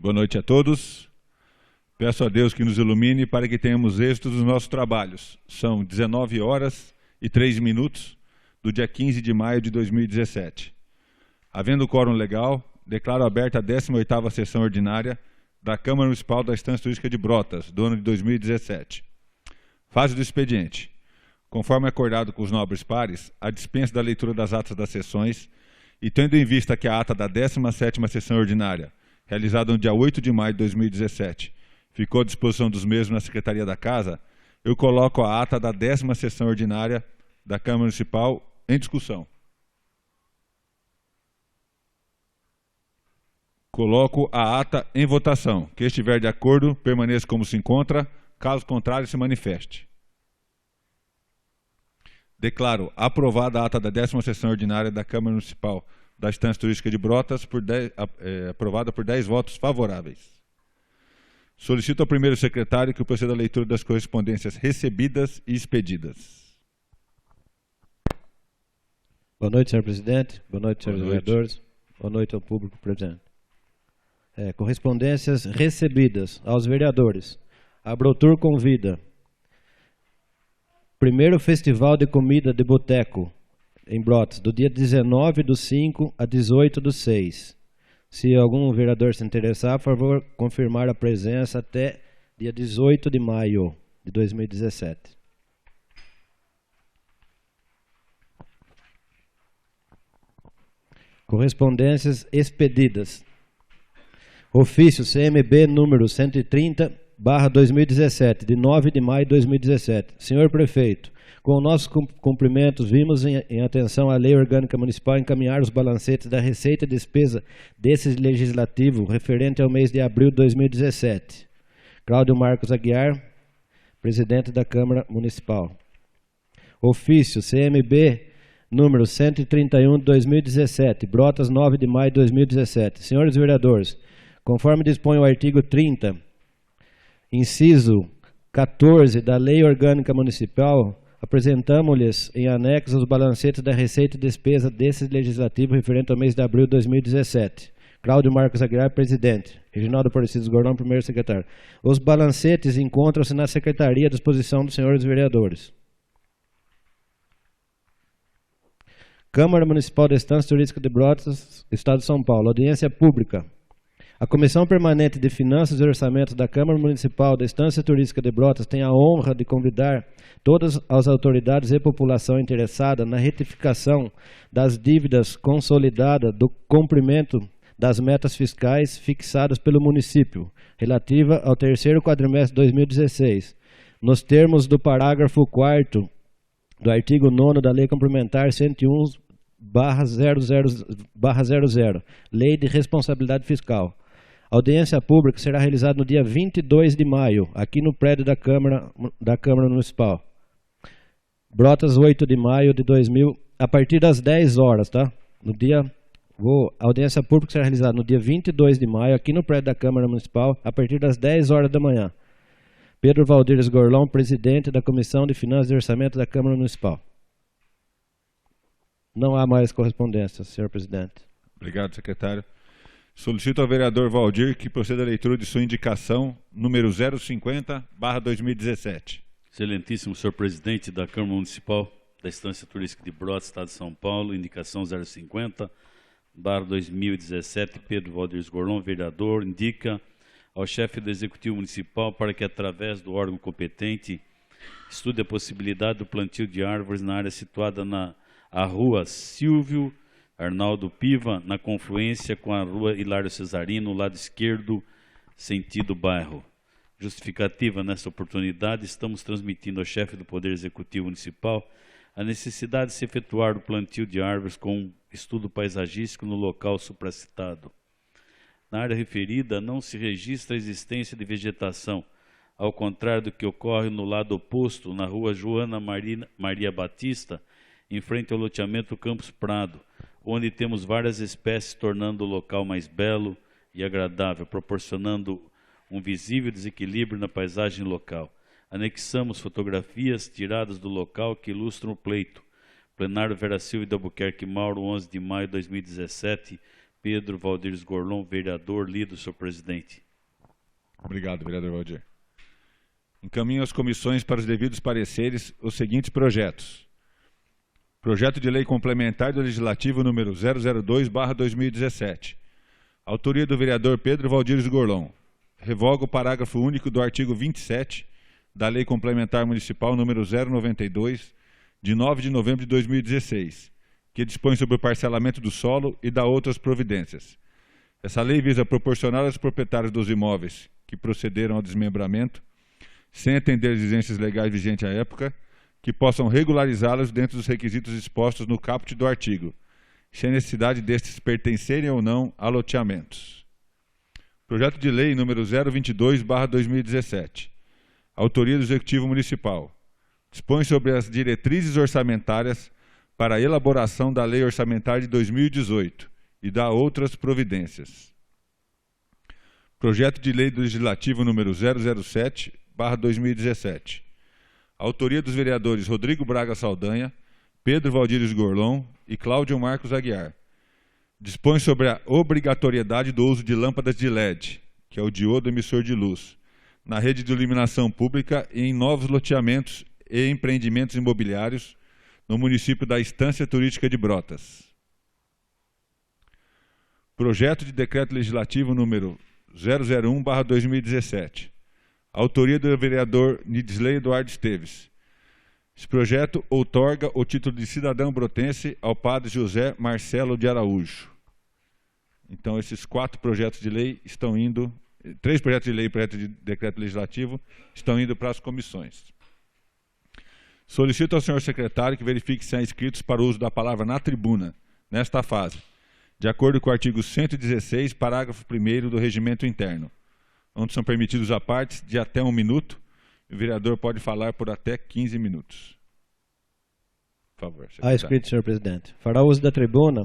Boa noite a todos. Peço a Deus que nos ilumine para que tenhamos êxito nos nossos trabalhos. São 19 horas e 3 minutos do dia 15 de maio de 2017. Havendo quórum legal, declaro aberta a 18ª sessão ordinária da Câmara Municipal da Estância Turística de Brotas, do ano de 2017. Fase do expediente. Conforme acordado com os nobres pares, a dispensa da leitura das atas das sessões e tendo em vista que a ata da 17ª sessão ordinária, realizada no dia 8 de maio de 2017, ficou à disposição dos mesmos na Secretaria da Casa, eu coloco a ata da 10ª sessão ordinária da Câmara Municipal em discussão. Coloco a ata em votação. Quem estiver de acordo, permaneça como se encontra. Caso contrário, se manifeste. Declaro aprovada a ata da 10ª sessão ordinária da Câmara Municipal da Estância Turística de Brotas, aprovada por 10 votos favoráveis. Solicito ao primeiro secretário que proceda à leitura das correspondências recebidas e expedidas. Boa noite, senhor presidente. Boa noite, senhores vereadores. Boa noite ao público presente. Correspondências recebidas aos vereadores. A Brotur convida. Primeiro Festival de Comida de Boteco, em Brotas, do dia 19/5 a 18/6. Se algum vereador se interessar, por favor, confirmar a presença até dia 18 de maio de 2017. Correspondências expedidas. Ofício CMB número 130/2017, de 9 de maio de 2017. Senhor Prefeito, com nossos cumprimentos, vimos em atenção à Lei Orgânica Municipal encaminhar os balancetes da receita e despesa desse legislativo referente ao mês de abril de 2017. Cláudio Marcos Aguiar, presidente da Câmara Municipal. Ofício CMB número 131/2017, Brotas, 9 de maio de 2017. Senhores vereadores, conforme dispõe o artigo 30, inciso 14 da Lei Orgânica Municipal, apresentamos-lhes em anexo os balancetes da receita e despesa desse legislativo referente ao mês de abril de 2017. Cláudio Marcos Aguiar, presidente. Reginaldo Porcides Gordão, primeiro secretário. Os balancetes encontram-se na secretaria à disposição dos senhores vereadores. Câmara Municipal da Estância Turística de Brotas, Estado de São Paulo. Audiência pública. A Comissão Permanente de Finanças e Orçamentos da Câmara Municipal da Estância Turística de Brotas tem a honra de convidar todas as autoridades e população interessada na retificação das dívidas consolidadas do cumprimento das metas fiscais fixadas pelo município, relativa ao terceiro quadrimestre de 2016, nos termos do parágrafo 4º do artigo 9º da Lei Complementar 101/00, Lei de Responsabilidade Fiscal. A audiência pública será realizada no dia 22 de maio, aqui no prédio da Câmara Municipal. Brotas, 8 de maio de 2000, a partir das 10 horas, tá? A audiência pública será realizada no dia 22 de maio, aqui no prédio da Câmara Municipal, a partir das 10 horas da manhã. Pedro Valdir Gorlão, presidente da Comissão de Finanças e Orçamento da Câmara Municipal. Não há mais correspondência, senhor presidente. Obrigado, secretário. Solicito ao vereador Valdir que proceda à leitura de sua indicação número 050/2017. Excelentíssimo senhor presidente da Câmara Municipal da Estância Turística de Brotas, Estado de São Paulo, indicação 050/2017, Pedro Valdir Gorlão, vereador, indica ao chefe do Executivo Municipal para que, através do órgão competente, estude a possibilidade do plantio de árvores na área situada na rua Silvio Arnaldo Piva, na confluência com a rua Hilário Cesarino, lado esquerdo, sentido bairro. Justificativa: nessa oportunidade, estamos transmitindo ao chefe do Poder Executivo Municipal a necessidade de se efetuar o plantio de árvores com estudo paisagístico no local supracitado. Na área referida, não se registra a existência de vegetação, ao contrário do que ocorre no lado oposto, na rua Joana Maria Batista, em frente ao loteamento Campos Prado, onde temos várias espécies, tornando o local mais belo e agradável, proporcionando um visível desequilíbrio na paisagem local. Anexamos fotografias tiradas do local que ilustram o pleito. Plenário Vera Silva de Albuquerque Mauro, 11 de maio de 2017, Pedro Valdir Gorlon, vereador, lido, senhor presidente. Obrigado, vereador Valdir. Encaminho às comissões para os devidos pareceres os seguintes projetos. Projeto de Lei Complementar do Legislativo número 002/2017. Autoria do vereador Pedro Valdir Gorlon. Revoga o parágrafo único do artigo 27 da Lei Complementar Municipal número 092, de 9 de novembro de 2016, que dispõe sobre o parcelamento do solo e dá outras providências. Essa lei visa proporcionar aos proprietários dos imóveis que procederam ao desmembramento, sem atender às exigências legais vigentes à época, que possam regularizá-los dentro dos requisitos expostos no caput do artigo, sem necessidade destes pertencerem ou não a loteamentos. Projeto de Lei número 022/2017. Autoria do Executivo Municipal. Dispõe sobre as diretrizes orçamentárias para a elaboração da Lei Orçamentária de 2018 e dá outras providências. Projeto de Lei do Legislativo número 007/2017. Autoria dos vereadores Rodrigo Braga Saldanha, Pedro Valdir Gorlon e Cláudio Marcos Aguiar. Dispõe sobre a obrigatoriedade do uso de lâmpadas de LED, que é o diodo emissor de luz, na rede de iluminação pública e em novos loteamentos e empreendimentos imobiliários no município da Estância Turística de Brotas. Projeto de Decreto Legislativo número 001/2017. Autoria do vereador Nidisley Eduardo Esteves. Esse projeto outorga o título de cidadão brotense ao padre José Marcelo de Araújo. Então, esses 4 projetos de lei estão indo, 3 projetos de lei e projeto de decreto legislativo estão indo para as comissões. Solicito ao senhor secretário que verifique se há inscritos para o uso da palavra na tribuna, nesta fase, de acordo com o artigo 116, parágrafo 1º do Regimento Interno, onde são permitidos a partes de até 1 minuto, e o vereador pode falar por até 15 minutos. Por favor, secretário. Há inscrito, senhor presidente. Fará uso da tribuna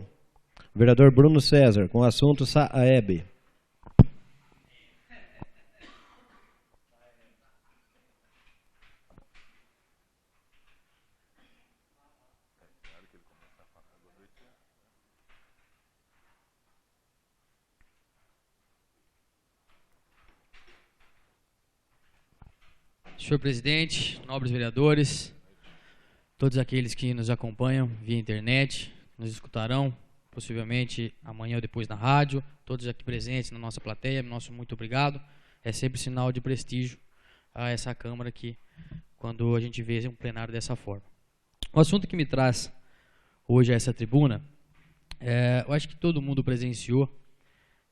o vereador Bruno César, com o assunto SAEB. Senhor presidente, nobres vereadores, todos aqueles que nos acompanham via internet, nos escutarão possivelmente amanhã ou depois na rádio, todos aqui presentes na nossa plateia, nosso muito obrigado. É sempre sinal de prestígio a essa Câmara aqui, quando a gente vê um plenário dessa forma. O assunto que me traz hoje a essa tribuna, eu acho que todo mundo presenciou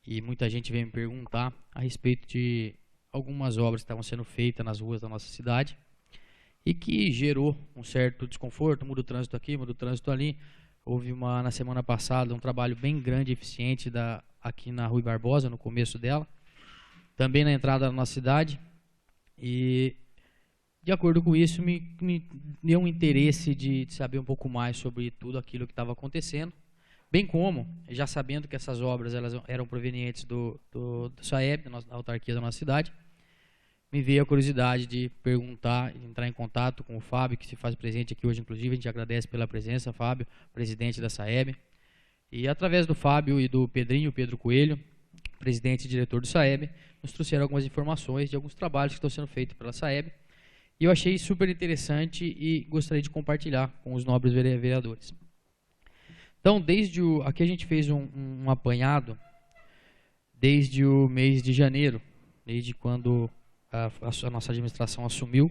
e muita gente veio me perguntar a respeito de algumas obras que estavam sendo feitas nas ruas da nossa cidade e que gerou um certo desconforto, muda o trânsito aqui, muda o trânsito ali. Houve na semana passada um trabalho bem grande e eficiente aqui na Rui Barbosa, no começo dela, também na entrada da nossa cidade, e de acordo com isso me deu um interesse de saber um pouco mais sobre tudo aquilo que estava acontecendo, bem como, já sabendo que essas obras elas eram provenientes do SAEB, da autarquia da nossa cidade, me veio a curiosidade de perguntar, entrar em contato com o Fábio, que se faz presente aqui hoje, inclusive. A gente agradece pela presença, Fábio, presidente da SAEB. E através do Fábio e do Pedro Coelho, presidente e diretor do SAEB, nos trouxeram algumas informações de alguns trabalhos que estão sendo feitos pela SAEB. E eu achei super interessante e gostaria de compartilhar com os nobres vereadores. Então, aqui a gente fez um apanhado desde o mês de janeiro, desde quando a nossa administração assumiu,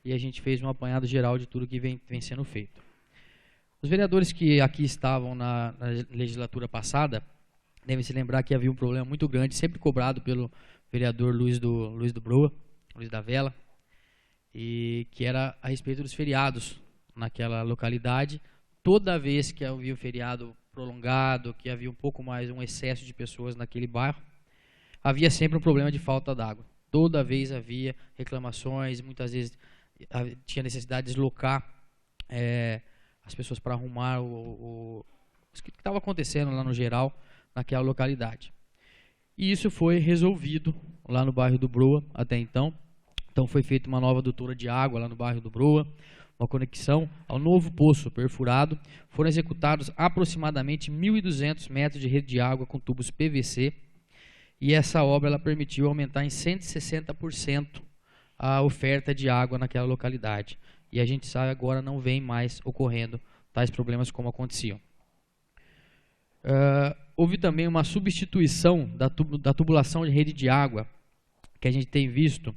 e a gente fez um apanhado geral de tudo que vem sendo feito. Os vereadores que aqui estavam na legislatura passada devem se lembrar que havia um problema muito grande, sempre cobrado pelo vereador Luiz da Vela, e que era a respeito dos feriados naquela localidade. Toda vez que havia um feriado prolongado, que havia um pouco mais, um excesso de pessoas naquele bairro, havia sempre um problema de falta d'água. Toda vez havia reclamações, muitas vezes tinha necessidade de deslocar as pessoas para arrumar o que estava acontecendo lá no geral, naquela localidade. E isso foi resolvido lá no bairro do Broa até então. Então foi feita uma nova adutora de água lá no bairro do Broa, uma conexão ao novo poço perfurado, foram executados aproximadamente 1.200 metros de rede de água com tubos PVC, e essa obra ela permitiu aumentar em 160% a oferta de água naquela localidade. E a gente sabe agora não vem mais ocorrendo tais problemas como aconteciam. Houve também uma substituição da tubulação de rede de água, que a gente tem visto,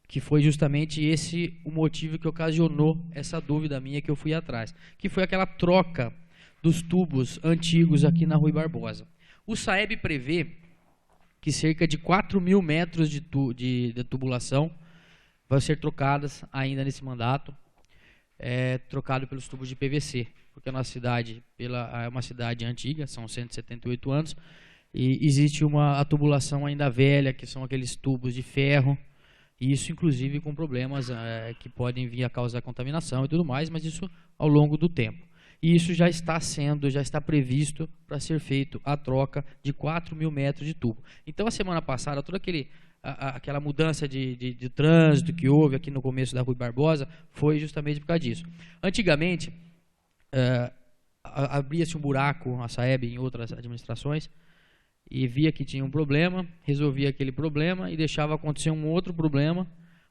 que foi justamente esse o motivo que ocasionou essa dúvida minha que eu fui atrás, que foi aquela troca dos tubos antigos aqui na Rui Barbosa. O SAEB prevê que cerca de 4.000 metros de tubulação vão ser trocadas ainda nesse mandato, trocado pelos tubos de PVC, porque a nossa cidade é uma cidade antiga, são 178 anos, e existe a tubulação ainda velha, que são aqueles tubos de ferro, e isso inclusive com problemas que podem vir a causar contaminação e tudo mais, mas isso ao longo do tempo. E isso já está previsto para ser feito a troca de 4.000 metros de tubo. Então, a semana passada, toda aquela mudança de trânsito que houve aqui no começo da Rui Barbosa foi justamente por causa disso. Antigamente, abria-se um buraco, a SAEB em outras administrações, e via que tinha um problema, resolvia aquele problema e deixava acontecer um outro problema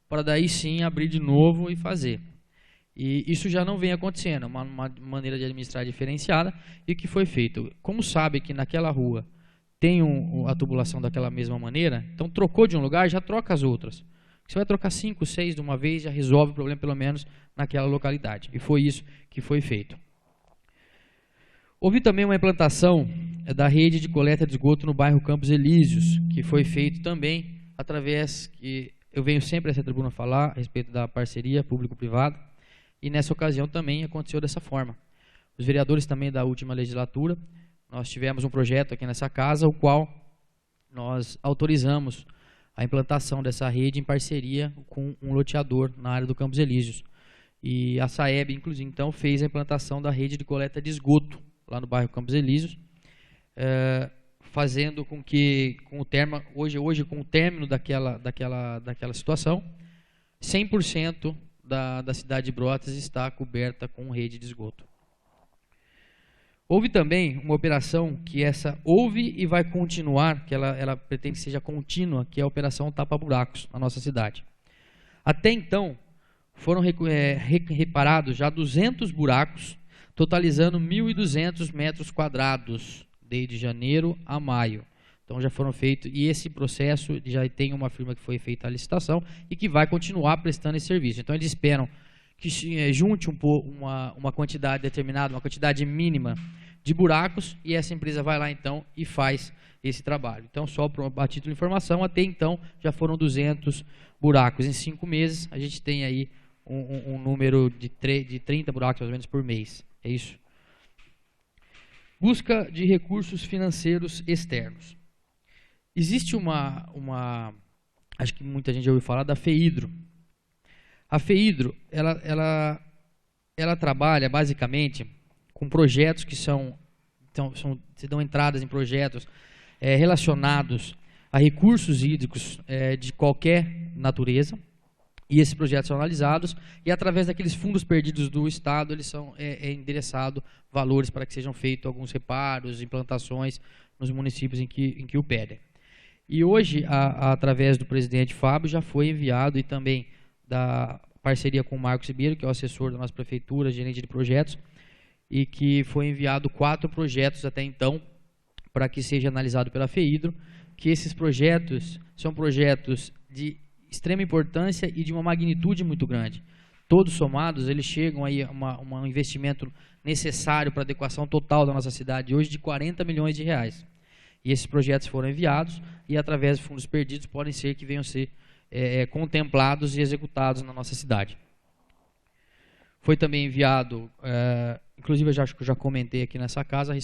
para daí sim abrir de novo e fazer. E isso já não vem acontecendo, uma maneira de administrar diferenciada. E o que foi feito? Como sabe que naquela rua tem a tubulação daquela mesma maneira, então trocou de um lugar, já troca as outras. Você vai trocar 5, 6 de uma vez, já resolve o problema pelo menos naquela localidade. E foi isso que foi feito. Houve também uma implantação da rede de coleta de esgoto no bairro Campos Elíseos, que foi feito também através, que eu venho sempre a essa tribuna falar a respeito da parceria público-privada, e nessa ocasião também aconteceu dessa forma. Os vereadores também da última legislatura, nós tivemos um projeto aqui nessa casa, o qual nós autorizamos a implantação dessa rede em parceria com um loteador na área do Campos Elíseos. E a SAEB, inclusive, então, fez a implantação da rede de coleta de esgoto lá no bairro Campos Elíseos, fazendo com que, hoje com o término daquela situação, 100% da cidade de Brotas está coberta com rede de esgoto. Houve também uma operação que houve e vai continuar, que ela pretende que seja contínua, que é a operação tapa-buracos na nossa cidade. Até então, foram reparados já 200 buracos, totalizando 1.200 metros quadrados, desde janeiro a maio. Então já foram feitos, e esse processo já tem uma firma que foi feita a licitação e que vai continuar prestando esse serviço. Então eles esperam que junte uma quantidade determinada, uma quantidade mínima de buracos, e essa empresa vai lá então e faz esse trabalho. Então, só a título de informação, até então já foram 200 buracos. Em 5 meses a gente tem aí um número de 30 buracos mais ou menos por mês. É isso. Busca de recursos financeiros externos. Existe acho que muita gente já ouviu falar da FEHIDRO. A FEHIDRO, ela trabalha basicamente com projetos que se dão entradas em projetos relacionados a recursos hídricos de qualquer natureza, e esses projetos são analisados, e através daqueles fundos perdidos do Estado, eles são endereçados valores para que sejam feitos alguns reparos, implantações nos municípios em que o pedem. E hoje, através do presidente Fábio, já foi enviado, e também da parceria com o Marcos Ribeiro, que é o assessor da nossa prefeitura, gerente de projetos, e que foi enviado 4 projetos até então, para que seja analisado pela FEHIDRO, que esses projetos são projetos de extrema importância e de uma magnitude muito grande. Todos somados, eles chegam aí a um investimento necessário para a adequação total da nossa cidade hoje de 40 milhões de reais. E esses projetos foram enviados, e através de fundos perdidos podem ser que venham a ser contemplados e executados na nossa cidade. Foi também enviado, inclusive eu acho que eu já comentei aqui nessa casa,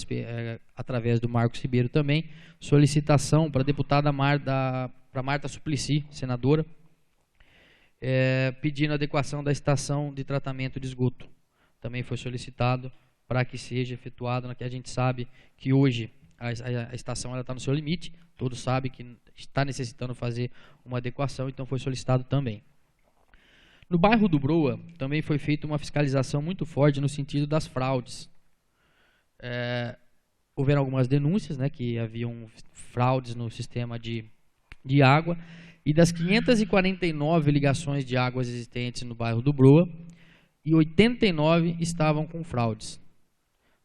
através do Marcos Ribeiro também, solicitação para a deputada Marta Suplicy, senadora, pedindo adequação da estação de tratamento de esgoto. Também foi solicitado para que seja efetuado, que a gente sabe que hoje a estação está no seu limite, todos sabem que está necessitando fazer uma adequação, então foi solicitado também. No bairro do Broa, também foi feita uma fiscalização muito forte no sentido das fraudes. Houveram algumas denúncias, né, que haviam fraudes no sistema de água, e das 549 ligações de águas existentes no bairro do Broa, e 89 estavam com fraudes.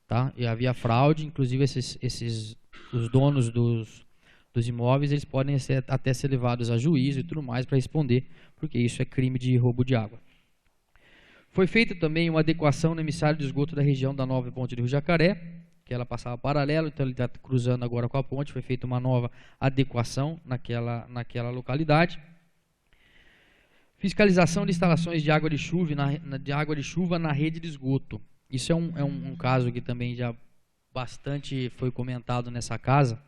Tá? E havia fraude, inclusive os donos dos imóveis, eles podem até ser levados a juízo e tudo mais para responder, porque isso é crime de roubo de água. Foi feita também uma adequação no emissário de esgoto da região da nova ponte do Rio Jacaré, que ela passava paralelo, então ele está cruzando agora com a ponte, foi feita uma nova adequação naquela localidade. Fiscalização de instalações de água de chuva na rede de esgoto. Isso é um caso que também já bastante foi comentado nessa casa,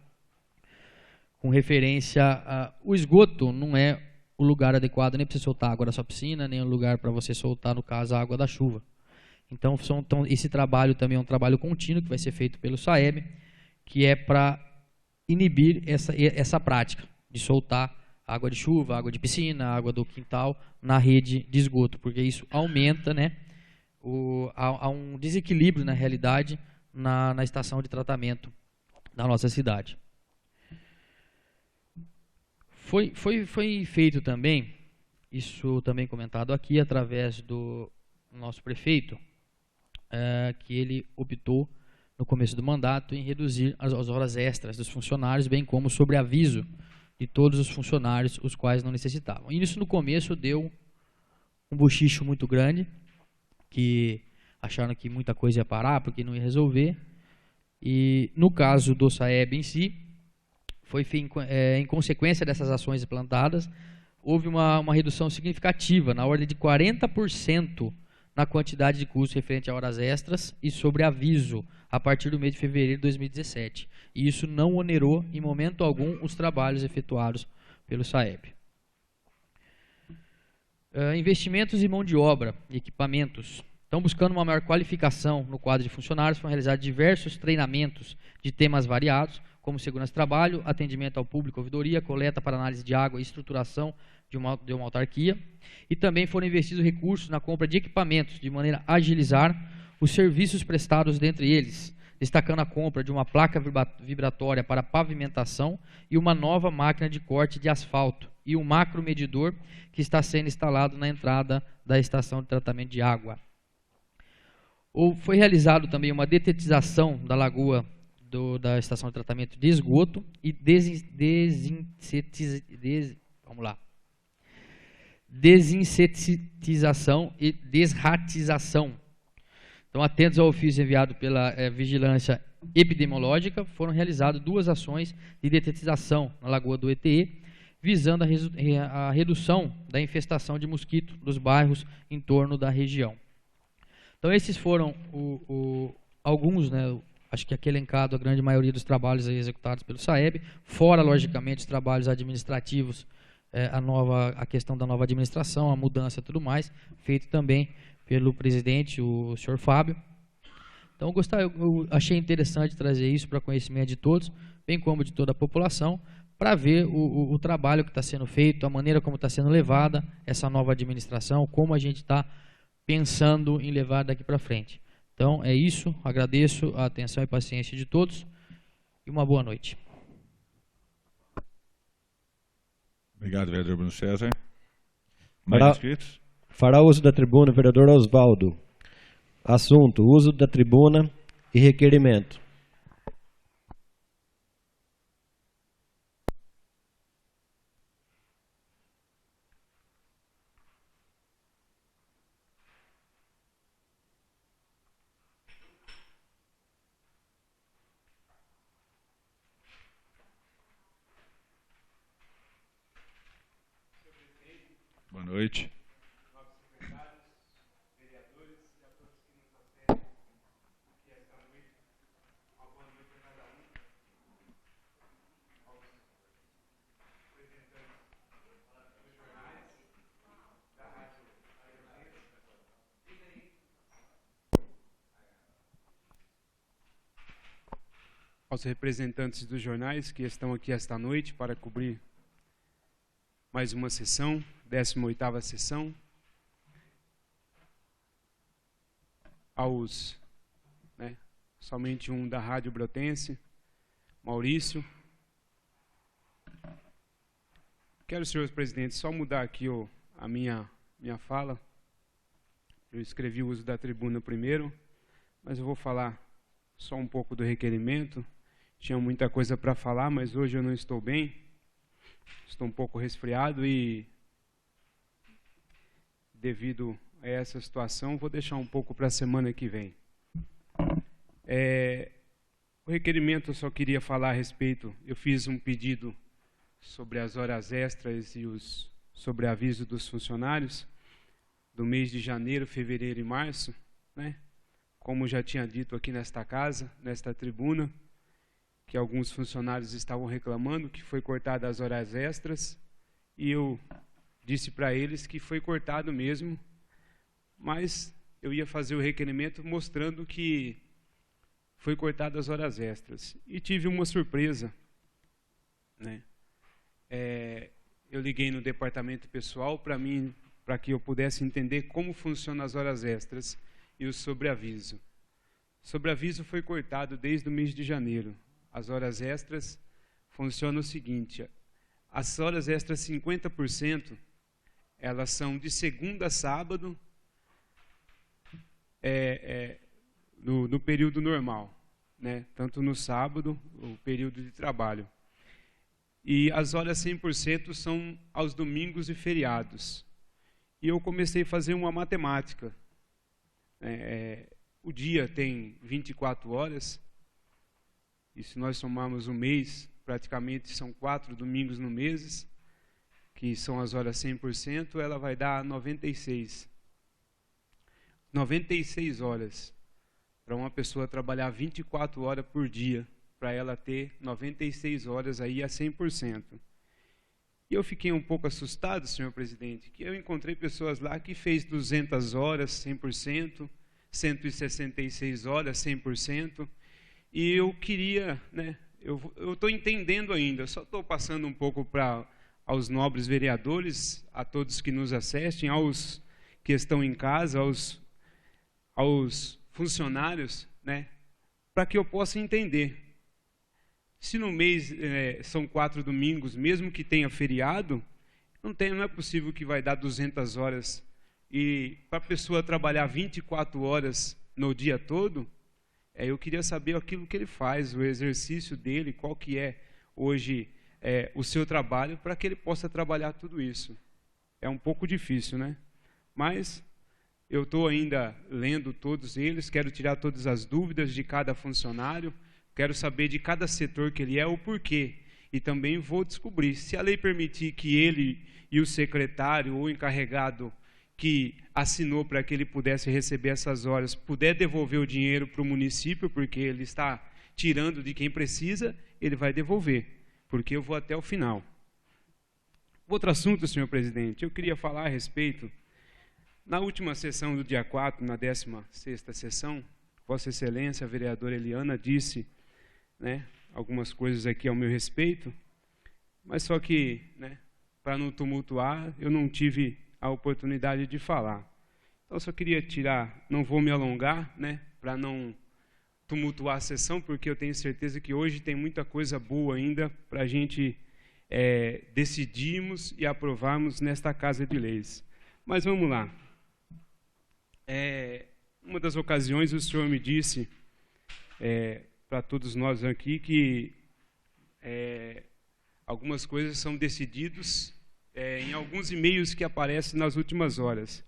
com referência a o esgoto não é o lugar adequado nem para você soltar a água da sua piscina, nem o lugar para você soltar, no caso, a água da chuva. Então, esse trabalho também é um trabalho contínuo que vai ser feito pelo SAEB, que é para inibir essa prática de soltar água de chuva, água de piscina, água do quintal na rede de esgoto, porque isso aumenta, né, há um desequilíbrio na realidade na estação de tratamento da nossa cidade. Foi feito também, isso também comentado aqui, através do nosso prefeito, que ele optou, no começo do mandato, em reduzir as horas extras dos funcionários, bem como sobre aviso de todos os funcionários os quais não necessitavam. E isso no começo deu um bochicho muito grande, que acharam que muita coisa ia parar, porque não ia resolver. E no caso do SAEB em si, foi em consequência dessas ações implantadas, houve uma redução significativa, na ordem de 40%, na quantidade de custos referente a horas extras e sobre aviso, a partir do mês de fevereiro de 2017. E isso não onerou, em momento algum, os trabalhos efetuados pelo SAEB. Investimentos em mão de obra e equipamentos. Estão buscando uma maior qualificação no quadro de funcionários, foram realizados diversos treinamentos de temas variados, como segurança do trabalho, atendimento ao público, ouvidoria, coleta para análise de água e estruturação de uma autarquia. E também foram investidos recursos na compra de equipamentos, de maneira a agilizar os serviços prestados dentre eles, destacando a compra de uma placa vibratória para pavimentação e uma nova máquina de corte de asfalto e um macromedidor que está sendo instalado na entrada da estação de tratamento de água. Foi realizado também uma detetização da lagoa da estação de tratamento de esgoto e desinsetização e desratização. Então, atentos ao ofício enviado pela Vigilância Epidemiológica, foram realizadas 2 ações de detetização na lagoa do ETE, visando a redução da infestação de mosquito dos bairros em torno da região. Então, esses foram alguns, né, acho que aqui elencado a grande maioria dos trabalhos executados pelo SAEB, fora, logicamente, os trabalhos administrativos, a questão da nova administração, a mudança e tudo mais, feito também pelo presidente, o senhor Fábio. Então, eu achei interessante trazer isso para conhecimento de todos, bem como de toda a população, para ver o trabalho que está sendo feito, a maneira como está sendo levada essa nova administração, como a gente está pensando em levar daqui para frente. Então, é isso. Agradeço a atenção e paciência de todos e uma boa noite. Obrigado, vereador Bruno César. Mais inscritos? Fará uso da tribuna o vereador Osvaldo. Assunto: uso da tribuna e requerimento. Boa noite. Aos representantes dos jornais que estão aqui esta noite para cobrir mais uma sessão, 18ª sessão. aos, somente um da Rádio Brotense, Maurício. Quero, senhor presidente, só mudar aqui a minha fala. Eu escrevi o uso da tribuna primeiro, mas eu vou falar só um pouco do requerimento. Tinha muita coisa para falar, mas hoje eu não estou bem. Estou um pouco resfriado e, devido a essa situação, vou deixar um pouco para a semana que vem. O requerimento eu só queria falar a respeito. Eu fiz um pedido sobre as horas extras e os sobreaviso dos funcionários do mês de janeiro, fevereiro e março, Como já tinha dito aqui nesta casa, nesta tribuna, que alguns funcionários estavam reclamando que foi cortada as horas extras, e eu disse para eles que foi cortado mesmo, mas eu ia fazer o requerimento mostrando que foi cortado as horas extras. E tive uma surpresa, eu liguei no departamento pessoal para que eu pudesse entender como funcionam as horas extras e o sobreaviso. O sobreaviso foi cortado desde o mês de janeiro. As horas extras funcionam o seguinte: as horas extras 50%, elas são de segunda a sábado, no período normal, tanto no sábado, o período de trabalho. E as horas 100% são aos domingos e feriados. E eu comecei a fazer uma matemática. O dia tem 24 horas, e se nós somarmos o mês, praticamente são 4 domingos no mês, que são as horas 100%, ela vai dar 96. 96 horas para uma pessoa trabalhar 24 horas por dia, para ela ter 96 horas aí a 100%. E eu fiquei um pouco assustado, senhor presidente, que eu encontrei pessoas lá que fez 200 horas 100%, 166 horas 100%, e eu queria, eu estou entendendo ainda, só estou passando um pouco aos nobres vereadores, a todos que nos assistem, aos que estão em casa, aos funcionários, para que eu possa entender. Se no mês são 4 domingos, mesmo que tenha feriado, não é possível que vai dar 200 horas. E para a pessoa trabalhar 24 horas no dia todo, eu queria saber aquilo que ele faz, o exercício dele, qual que é hoje o seu trabalho, para que ele possa trabalhar tudo isso. É um pouco difícil, Mas eu estou ainda lendo todos eles, quero tirar todas as dúvidas de cada funcionário, quero saber de cada setor que ele é, o porquê. E também vou descobrir, se a lei permitir que ele e o secretário ou encarregado que assinou para que ele pudesse receber essas horas, puder devolver o dinheiro para o município, porque ele está tirando de quem precisa, ele vai devolver, porque eu vou até o final. Outro assunto, senhor presidente, eu queria falar a respeito, na última sessão do dia 4, na 16ª sessão, Vossa Excelência, a vereadora Eliana, disse algumas coisas aqui ao meu respeito, mas só que, para não tumultuar, eu não tive a oportunidade de falar. Então, só queria tirar, não vou me alongar, para não tumultuar a sessão, porque eu tenho certeza que hoje tem muita coisa boa ainda para a gente decidirmos e aprovarmos nesta Casa de Leis. Mas vamos lá. Uma das ocasiões o senhor me disse, para todos nós aqui, que algumas coisas são decididas em alguns e-mails que aparecem nas últimas horas.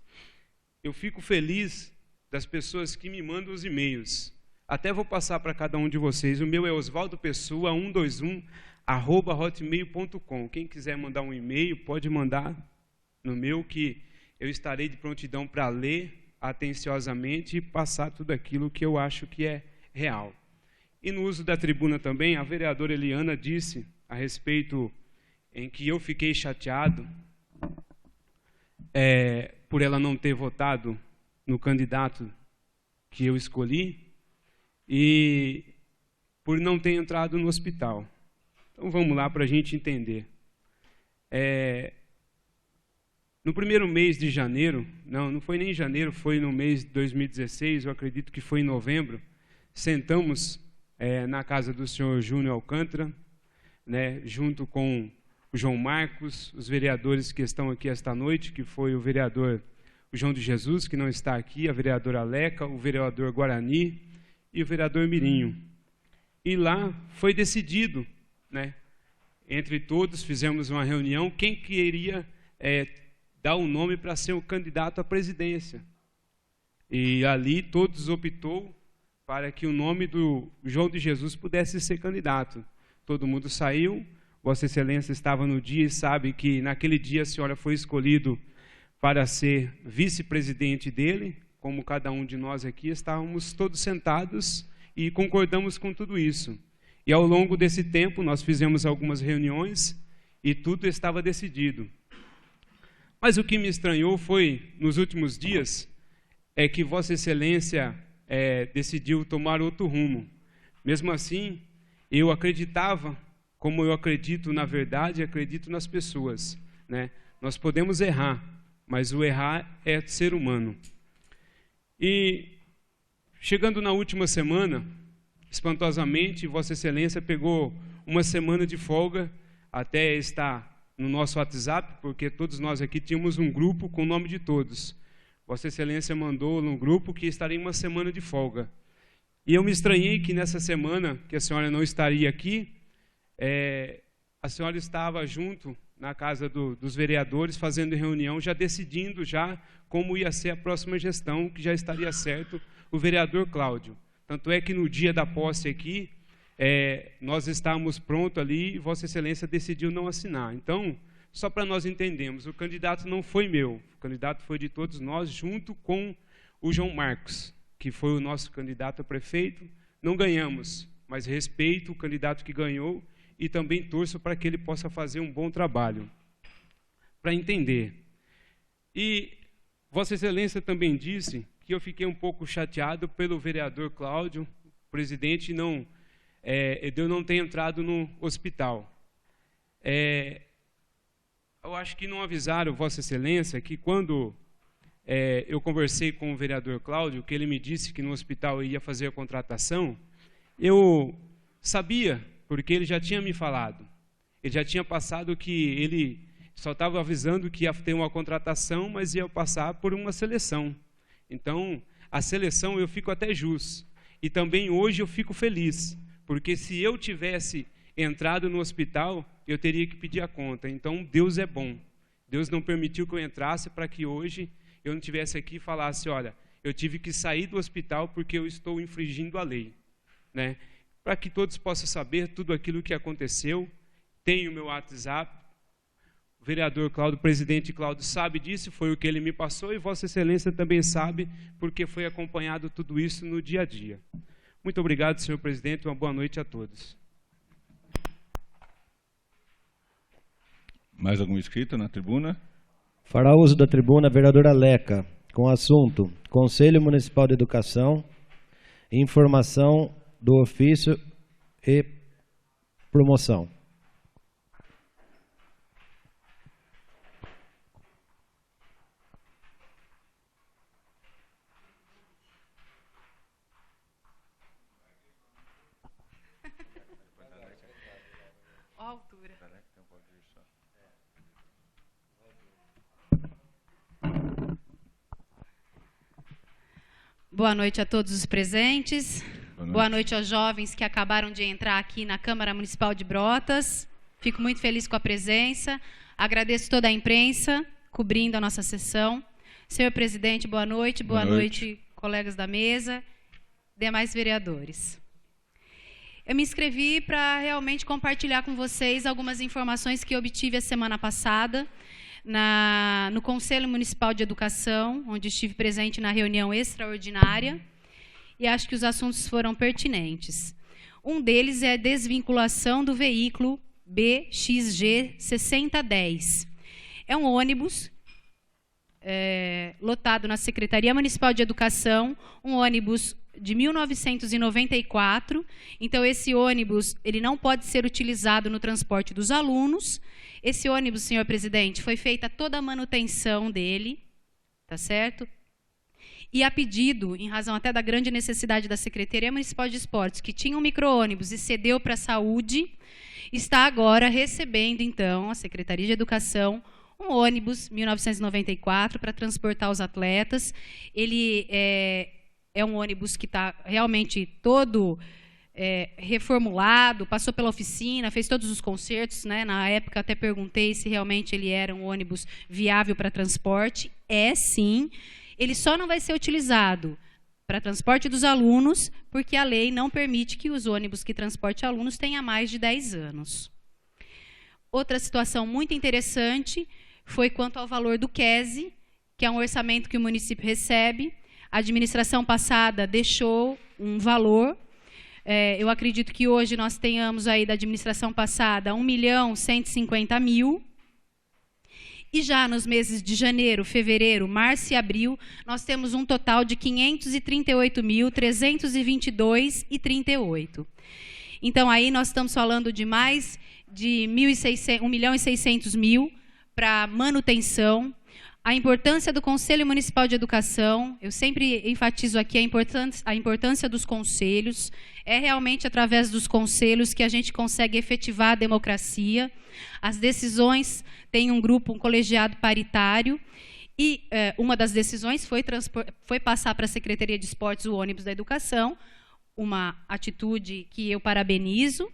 Eu fico feliz das pessoas que me mandam os e-mails. Até vou passar para cada um de vocês. O meu é osvaldopessoa121@hotmail.com. Quem quiser mandar um e-mail, pode mandar no meu, que eu estarei de prontidão para ler atenciosamente e passar tudo aquilo que eu acho que é real. E no uso da tribuna também, a vereadora Eliana disse a respeito em que eu fiquei chateado por ela não ter votado no candidato que eu escolhi e por não ter entrado no hospital. Então vamos lá para a gente entender. No primeiro mês de janeiro, não foi nem em janeiro, foi no mês de 2016, eu acredito que foi em novembro, sentamos na casa do senhor Júnior Alcântara, né, junto com o João Marcos, os vereadores que estão aqui esta noite, que foi o vereador o João de Jesus, que não está aqui, a vereadora Leca, o vereador Guarani e o vereador Mirinho. E lá foi decidido, né, entre todos, fizemos uma reunião, quem queria dar o nome para ser o candidato à presidência. E ali todos optou para que o nome do João de Jesus pudesse ser candidato. Todo mundo saiu, Vossa Excelência estava no dia e sabe que naquele dia a senhora foi escolhido para ser vice-presidente dele, como cada um de nós aqui, estávamos todos sentados e concordamos com tudo isso. E ao longo desse tempo nós fizemos algumas reuniões e tudo estava decidido. Mas o que me estranhou foi, nos últimos dias, que Vossa Excelência decidiu tomar outro rumo. Mesmo assim, eu acreditava, como eu acredito na verdade, acredito nas pessoas, né? Nós podemos errar, mas o errar é ser humano. E, chegando na última semana, espantosamente, Vossa Excelência pegou uma semana de folga, até está no nosso WhatsApp, porque todos nós aqui tínhamos um grupo com o nome de todos. Vossa Excelência mandou no grupo que estaria uma semana de folga. E eu me estranhei que nessa semana, que a senhora não estaria aqui, a senhora estava junto na casa dos vereadores, fazendo reunião, já decidindo já como ia ser a próxima gestão, que já estaria certo o vereador Cláudio. Tanto é que no dia da posse aqui, nós estávamos prontos ali e Vossa Excelência decidiu não assinar. Então, só para nós entendermos, o candidato não foi meu, o candidato foi de todos nós, junto com o João Marcos, que foi o nosso candidato a prefeito. Não ganhamos, mas respeito o candidato que ganhou e também torço para que ele possa fazer um bom trabalho, para entender. E Vossa Excelência também disse que eu fiquei um pouco chateado pelo vereador Cláudio, presidente, eu não ter entrado no hospital. Eu acho que não avisaram Vossa Excelência que quando eu conversei com o vereador Cláudio, que ele me disse que no hospital eu ia fazer a contratação, eu sabia, porque ele já tinha me falado. Ele já tinha passado que ele só estava avisando que ia ter uma contratação, mas ia passar por uma seleção. Então, a seleção eu fico até jus. E também hoje eu fico feliz, porque se eu tivesse entrado no hospital, eu teria que pedir a conta. Então, Deus é bom. Deus não permitiu que eu entrasse para que hoje eu não estivesse aqui e falasse, olha, eu tive que sair do hospital porque eu estou infringindo a lei, né? Para que todos possam saber tudo aquilo que aconteceu. Tem o meu WhatsApp. O vereador Cláudio, o presidente Cláudio sabe disso, foi o que ele me passou, e Vossa Excelência também sabe, porque foi acompanhado tudo isso no dia a dia. Muito obrigado, senhor presidente, uma boa noite a todos. Mais algum inscrito na tribuna? Fará uso da tribuna a vereadora Leca, com o assunto Conselho Municipal de Educação, informação do ofício e promoção. Ó a altura. Boa noite a todos os presentes. Boa noite aos jovens que acabaram de entrar aqui na Câmara Municipal de Brotas. Fico muito feliz com a presença. Agradeço toda a imprensa cobrindo a nossa sessão. Senhor presidente, boa noite. Boa noite, colegas da mesa, demais vereadores. Eu me inscrevi para realmente compartilhar com vocês algumas informações que obtive a semana passada no Conselho Municipal de Educação, onde estive presente na reunião extraordinária, e acho que os assuntos foram pertinentes. Um deles é a desvinculação do veículo BXG 6010. É um ônibus lotado na Secretaria Municipal de Educação, um ônibus de 1994. Então, esse ônibus ele não pode ser utilizado no transporte dos alunos. Esse ônibus, senhor presidente, foi feita toda a manutenção dele, tá certo? E a pedido, em razão até da grande necessidade da Secretaria Municipal de Esportes, que tinha um micro-ônibus e cedeu para a saúde, está agora recebendo, então, a Secretaria de Educação, um ônibus 1994 para transportar os atletas. Ele é um ônibus que está realmente todo reformulado, passou pela oficina, fez todos os consertos, né? Na época até perguntei se realmente ele era um ônibus viável para transporte. É sim, ele só não vai ser utilizado para transporte dos alunos, porque a lei não permite que os ônibus que transportem alunos tenham mais de 10 anos. Outra situação muito interessante foi quanto ao valor do QESE, que é um orçamento que o município recebe. A administração passada deixou um valor. Eu acredito que hoje nós tenhamos aí da administração passada 1.150.000. E já nos meses de janeiro, fevereiro, março e abril, nós temos um total de 538.322,38. Então, aí nós estamos falando de mais de 1.600.000 para manutenção. A importância do Conselho Municipal de Educação, eu sempre enfatizo aqui a importância dos conselhos. É realmente através dos conselhos que a gente consegue efetivar a democracia. As decisões têm um grupo, um colegiado paritário, e uma das decisões foi passar para a Secretaria de Esportes o ônibus da educação, uma atitude que eu parabenizo.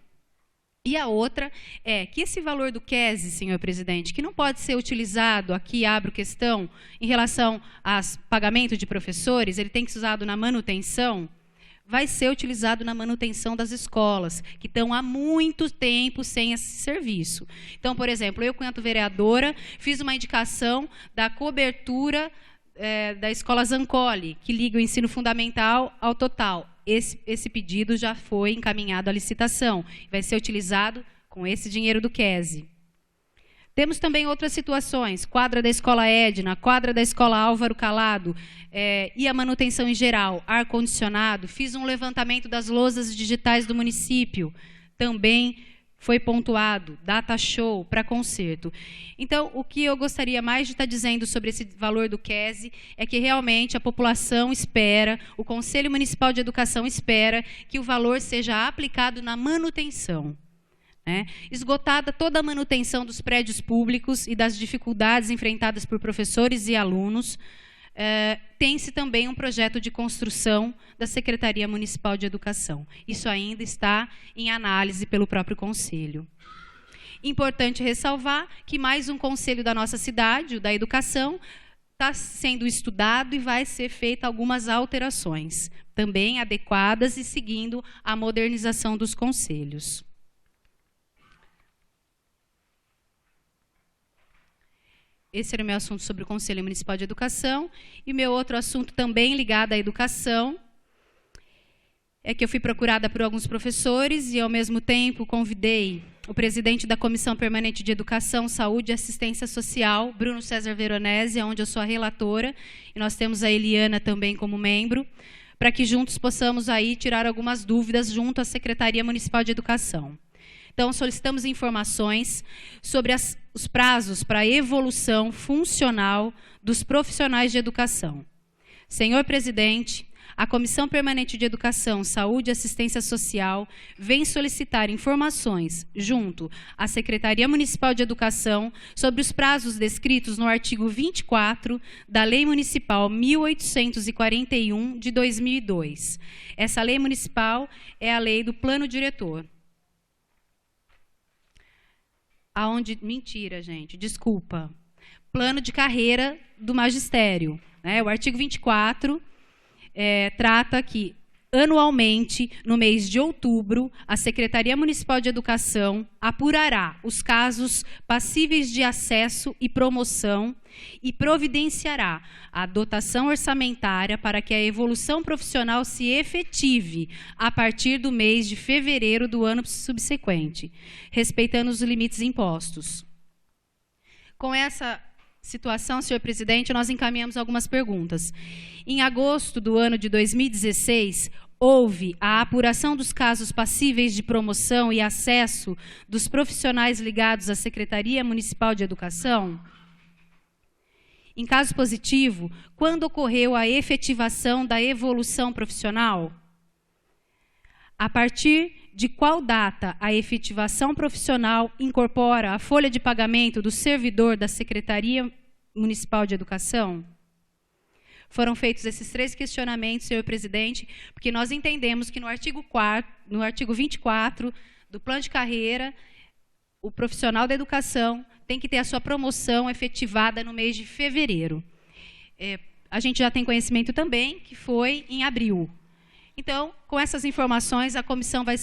E a outra é que esse valor do QESE, senhor presidente, que não pode ser utilizado, aqui abro questão, em relação aos pagamentos de professores, ele tem que ser usado na manutenção, vai ser utilizado na manutenção das escolas, que estão há muito tempo sem esse serviço. Então, por exemplo, eu, quanto vereadora, fiz uma indicação da cobertura da escola Zancoli, que liga o ensino fundamental ao total. Esse pedido já foi encaminhado à licitação. Vai ser utilizado com esse dinheiro do QESE. Temos também outras situações, quadra da Escola Edna, quadra da Escola Álvaro Calado, e a manutenção em geral, ar-condicionado. Fiz um levantamento das lousas digitais do município, também foi pontuado, data show para conserto. Então, o que eu gostaria mais de estar dizendo sobre esse valor do QESE é que realmente a população espera, o Conselho Municipal de Educação espera que o valor seja aplicado na manutenção. Esgotada toda a manutenção dos prédios públicos e das dificuldades enfrentadas por professores e alunos, tem-se também um projeto de construção da Secretaria Municipal de Educação. Isso ainda está em análise pelo próprio Conselho. Importante ressalvar que mais um conselho da nossa cidade, o da Educação, está sendo estudado e vai ser feita algumas alterações, também adequadas e seguindo a modernização dos conselhos. Esse era o meu assunto sobre o Conselho Municipal de Educação. E o meu outro assunto também ligado à educação é que eu fui procurada por alguns professores e, ao mesmo tempo, convidei o presidente da Comissão Permanente de Educação, Saúde e Assistência Social, Bruno César Veronese, onde eu sou a relatora, e nós temos a Eliana também como membro, para que juntos possamos aí tirar algumas dúvidas junto à Secretaria Municipal de Educação. Então, solicitamos informações sobre os prazos para a evolução funcional dos profissionais de educação. Senhor presidente, a Comissão Permanente de Educação, Saúde e Assistência Social vem solicitar informações junto à Secretaria Municipal de Educação sobre os prazos descritos no artigo 24 da Lei Municipal 1841 de 2002. Essa lei municipal é a lei do Plano Diretor. Mentira, gente, desculpa. Plano de carreira do magistério. O artigo 24 trata que, anualmente, no mês de outubro, a Secretaria Municipal de Educação apurará os casos passíveis de acesso e promoção e providenciará a dotação orçamentária para que a evolução profissional se efetive a partir do mês de fevereiro do ano subsequente, respeitando os limites impostos. Com essa situação, senhor presidente, nós encaminhamos algumas perguntas. Em agosto do ano de 2016, houve a apuração dos casos passíveis de promoção e acesso dos profissionais ligados à Secretaria Municipal de Educação? Em caso positivo, quando ocorreu a efetivação da evolução profissional? A partir de qual data a efetivação profissional incorpora a folha de pagamento do servidor da Secretaria Municipal de Educação? Foram feitos esses 3 questionamentos, senhor presidente, porque nós entendemos que no artigo 24 do plano de carreira, o profissional da educação tem que ter a sua promoção efetivada no mês de fevereiro. A gente já tem conhecimento também que foi em abril. Então, com essas informações, a comissão vai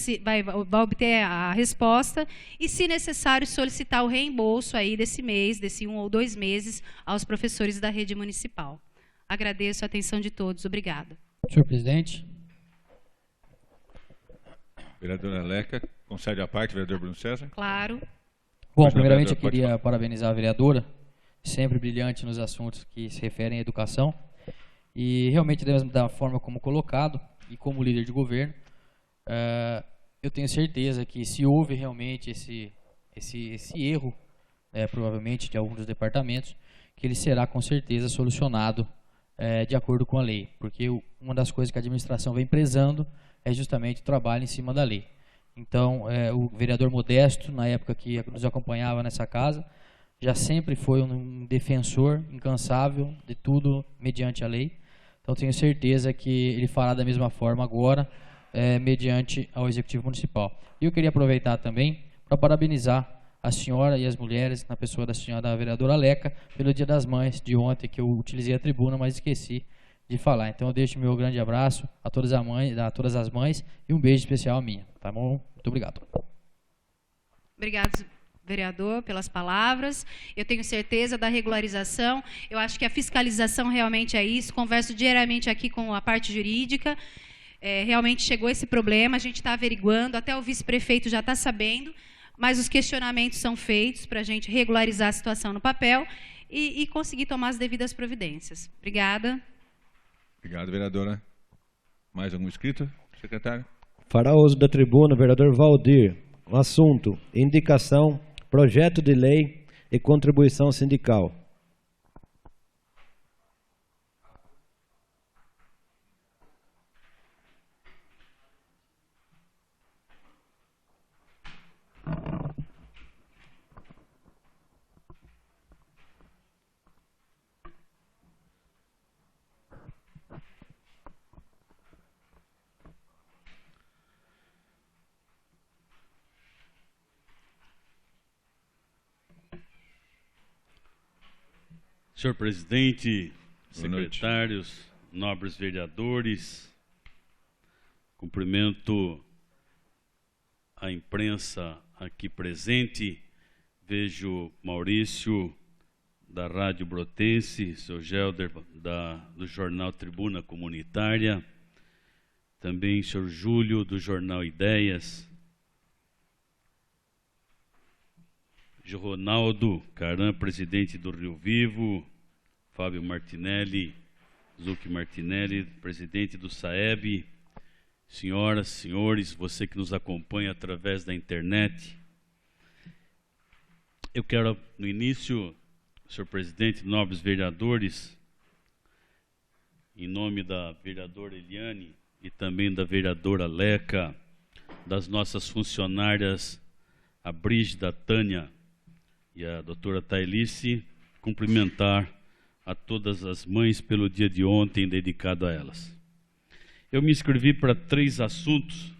obter a resposta e, se necessário, solicitar o reembolso aí desse mês, desse 1 ou 2 meses, aos professores da rede municipal. Agradeço a atenção de todos. Obrigada. Senhor presidente. Vereadora Leca, concede a parte, vereador Bruno César. Claro. Bom, primeiramente eu queria parabenizar a vereadora, sempre brilhante nos assuntos que se referem à educação, e realmente da forma como colocado, e como líder de governo, eu tenho certeza que se houve realmente esse erro, provavelmente de alguns dos departamentos, que ele será com certeza solucionado de acordo com a lei, porque uma das coisas que a administração vem prezando é justamente o trabalho em cima da lei. Então, o vereador Modesto, na época que nos acompanhava nessa casa, já sempre foi um defensor incansável de tudo mediante a lei. Então, tenho certeza que ele fará da mesma forma agora, mediante ao Executivo Municipal. E eu queria aproveitar também para parabenizar a senhora e as mulheres, na pessoa da senhora vereadora Leca, pelo Dia das Mães de ontem, que eu utilizei a tribuna, mas esqueci de falar. Então, eu deixo meu grande abraço a todas as mães e um beijo especial a minha. Tá bom? Muito obrigado. Obrigado, vereador, pelas palavras. Eu tenho certeza da regularização. Eu acho que a fiscalização realmente é isso. Converso diariamente aqui com a parte jurídica. Realmente chegou esse problema, a gente está averiguando, até o vice-prefeito já está sabendo, mas os questionamentos são feitos para a gente regularizar a situação no papel e conseguir tomar as devidas providências. Obrigada. Obrigado, vereadora. Mais algum inscrito, secretário? Fará uso da tribuna, vereador Valdir. O assunto: indicação, projeto de lei e contribuição sindical. Senhor presidente, secretários, nobres vereadores, cumprimento a imprensa aqui presente, vejo Maurício da Rádio Brotense, seu Gelder do jornal Tribuna Comunitária, também senhor Júlio do jornal Ideias, Ronaldo Caram, presidente do Rio Vivo, Fábio Martinelli, Zucchi Martinelli, presidente do SAEB, senhoras, senhores, você que nos acompanha através da internet. Eu quero, no início, senhor presidente, nobres vereadores, em nome da vereadora Eliane e também da vereadora Leca, das nossas funcionárias, a Brígida, a Tânia e a doutora Tailice, cumprimentar a todas as mães pelo dia de ontem dedicado a elas. Eu me inscrevi para 3 assuntos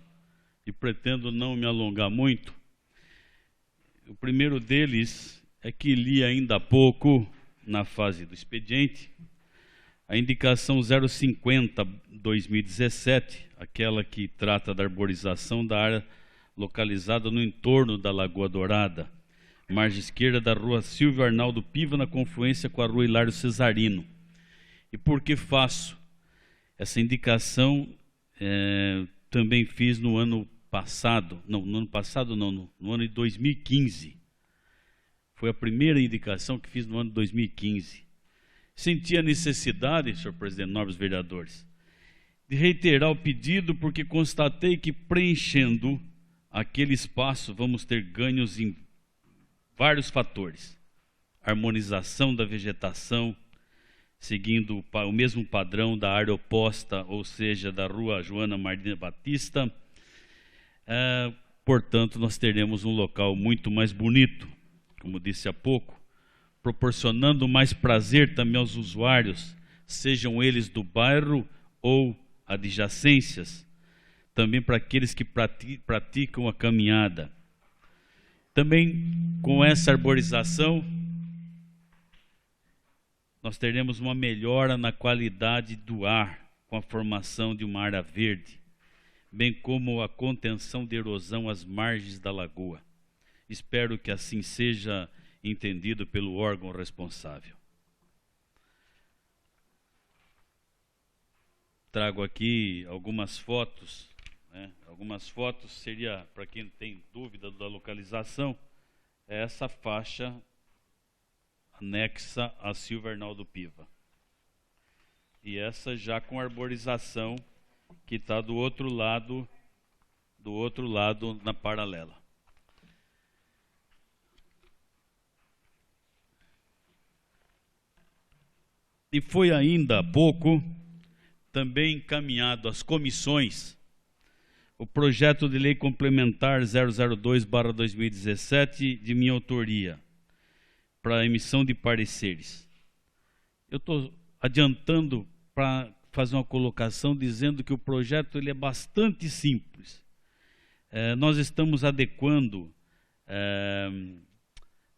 e pretendo não me alongar muito. O primeiro deles é que li ainda há pouco, na fase do expediente, a indicação 050-2017, aquela que trata da arborização da área localizada no entorno da Lagoa Dourada, margem esquerda da rua Silvio Arnaldo Piva, na confluência com a rua Hilário Cesarino. E por que faço essa indicação? Também fiz no ano passado, no ano de 2015, Foi a primeira indicação que fiz no ano de 2015. Senti a necessidade, senhor presidente, nobres vereadores, de reiterar o pedido, porque constatei que preenchendo aquele espaço vamos ter ganhos em vários fatores. Harmonização da vegetação, seguindo o mesmo padrão da área oposta, ou seja, da rua Joana Martins Batista. Portanto, nós teremos um local muito mais bonito, como disse há pouco, proporcionando mais prazer também aos usuários, sejam eles do bairro ou adjacências, também para aqueles que praticam a caminhada. Também com essa arborização, nós teremos uma melhora na qualidade do ar, com a formação de uma área verde, bem como a contenção de erosão às margens da lagoa. Espero que assim seja entendido pelo órgão responsável. Trago aqui algumas fotos, né? Algumas fotos seria, para quem tem dúvida da localização, é essa faixa anexa a Silva Arnaldo Piva. E essa já com arborização, que está do outro lado na paralela. E foi ainda há pouco também encaminhado às comissões o projeto de lei complementar 002/2017 de minha autoria, para a emissão de pareceres. Eu estou adiantando para fazer uma colocação dizendo que o projeto ele é bastante simples. Nós estamos adequando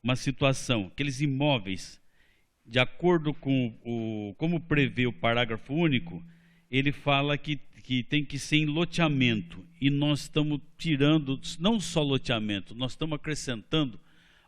uma situação, aqueles imóveis, de acordo com como prevê o parágrafo único, ele fala que tem que ser em loteamento, e nós estamos tirando, não só loteamento, nós estamos acrescentando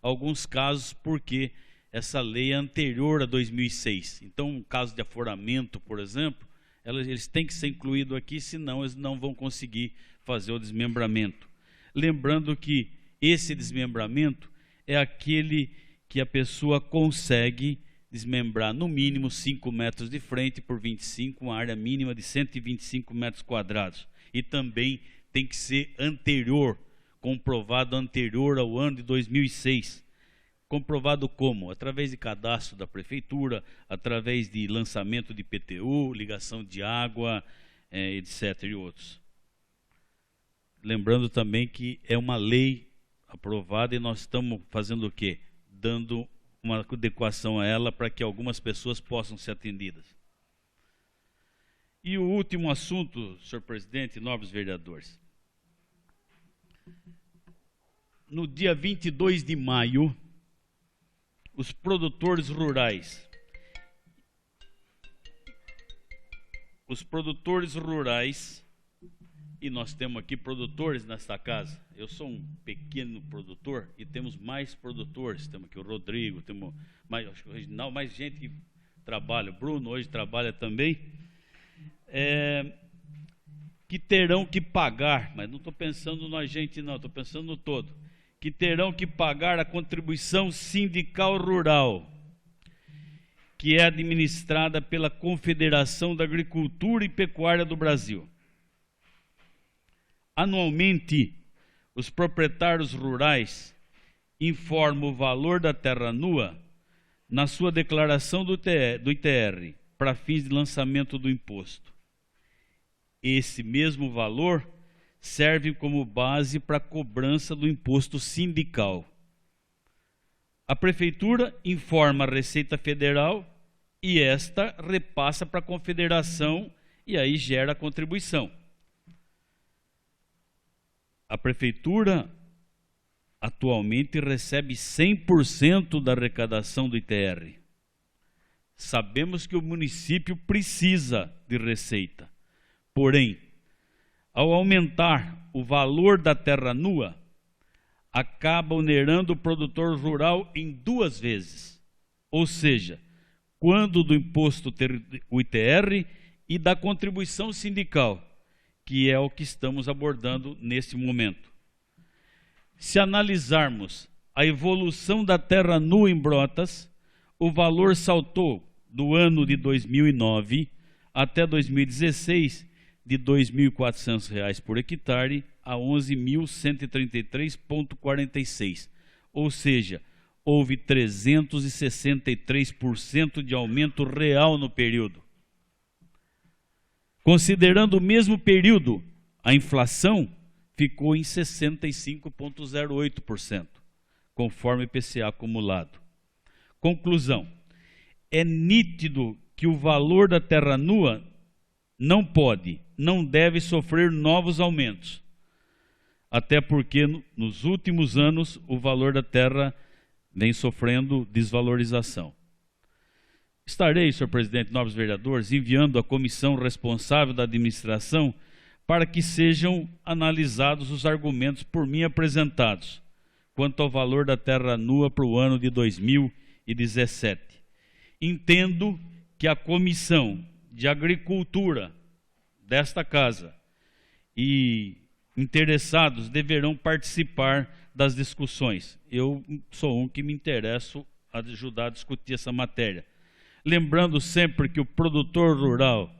alguns casos, porque essa lei é anterior a 2006. Então, um caso de aforamento, por exemplo, eles têm que ser incluídos aqui, senão eles não vão conseguir fazer o desmembramento. Lembrando que esse desmembramento é aquele que a pessoa consegue desmembrar no mínimo 5 metros de frente por 25, uma área mínima de 125 metros quadrados. E também tem que ser anterior, comprovado anterior ao ano de 2006. Comprovado como? Através de cadastro da prefeitura, através de lançamento de IPTU, ligação de água, etc. e outros. Lembrando também que é uma lei aprovada e nós estamos fazendo o quê? Dando uma adequação a ela para que algumas pessoas possam ser atendidas. E o último assunto, senhor presidente e nobres vereadores. No dia 22 de maio, os produtores rurais, e nós temos aqui produtores nesta casa, eu sou um pequeno produtor e temos mais produtores, temos aqui o Rodrigo, temos mais, acho que o Reginaldo, mais gente que trabalha, o Bruno hoje trabalha também, que terão que pagar, mas não estou pensando na gente não, estou pensando no todo, que terão que pagar a contribuição sindical rural, que é administrada pela Confederação da Agricultura e Pecuária do Brasil. Anualmente, os proprietários rurais informam o valor da terra nua na sua declaração do ITR, para fins de lançamento do imposto. Esse mesmo valor serve como base para a cobrança do imposto sindical. A prefeitura informa a Receita Federal e esta repassa para a Confederação e aí gera a contribuição. A prefeitura atualmente recebe 100% da arrecadação do ITR. Sabemos que o município precisa de receita, porém, ao aumentar o valor da terra nua, acaba onerando o produtor rural em 2 vezes, ou seja, quando do imposto o ITR e da contribuição sindical, que é o que estamos abordando neste momento. Se analisarmos a evolução da terra nua em Brotas, o valor saltou do ano de 2009 até 2016 de R$ 2.400 por hectare a 11.133,46, ou seja, houve 363% de aumento real no período. Considerando o mesmo período, a inflação ficou em 65,08%, conforme IPCA acumulado. Conclusão: é nítido que o valor da terra nua não pode, não deve sofrer novos aumentos, até porque nos últimos anos o valor da terra vem sofrendo desvalorização. Estarei, senhor presidente, nobres vereadores, enviando à comissão responsável da administração para que sejam analisados os argumentos por mim apresentados quanto ao valor da terra nua para o ano de 2017. Entendo que a Comissão de Agricultura desta Casa e interessados deverão participar das discussões. Eu sou um que me interesso a ajudar a discutir essa matéria. Lembrando sempre que o produtor rural,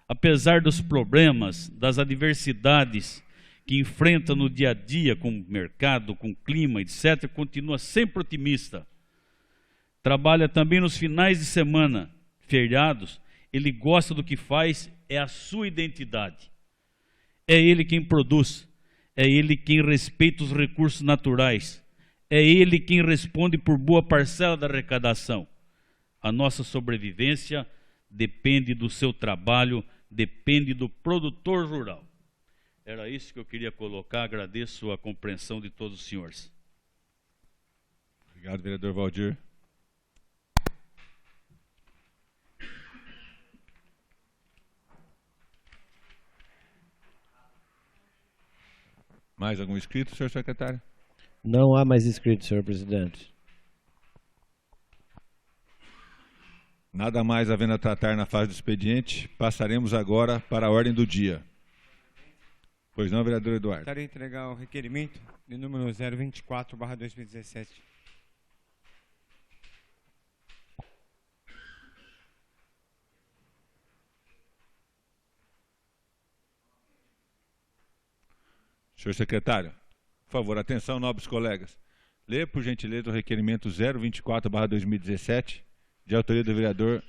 apesar dos problemas, das adversidades que enfrenta no dia a dia com o mercado, com o clima, etc., continua sempre otimista. Trabalha também nos finais de semana, feriados, ele gosta do que faz, é a sua identidade. É ele quem produz, é ele quem respeita os recursos naturais, é ele quem responde por boa parcela da arrecadação. A nossa sobrevivência depende do seu trabalho, depende do produtor rural. Era isso que eu queria colocar, agradeço a compreensão de todos os senhores. Obrigado, vereador Valdir. Mais algum inscrito, senhor secretário? Não há mais inscritos, senhor presidente. Nada mais havendo a tratar na fase do expediente, passaremos agora para a ordem do dia. Pois não, vereador Eduardo? Gostaria de entregar o requerimento de número 024/2017. Senhor secretário, por favor, atenção, nobres colegas. Lê, por gentileza, o requerimento 024/2017, de autoria do vereador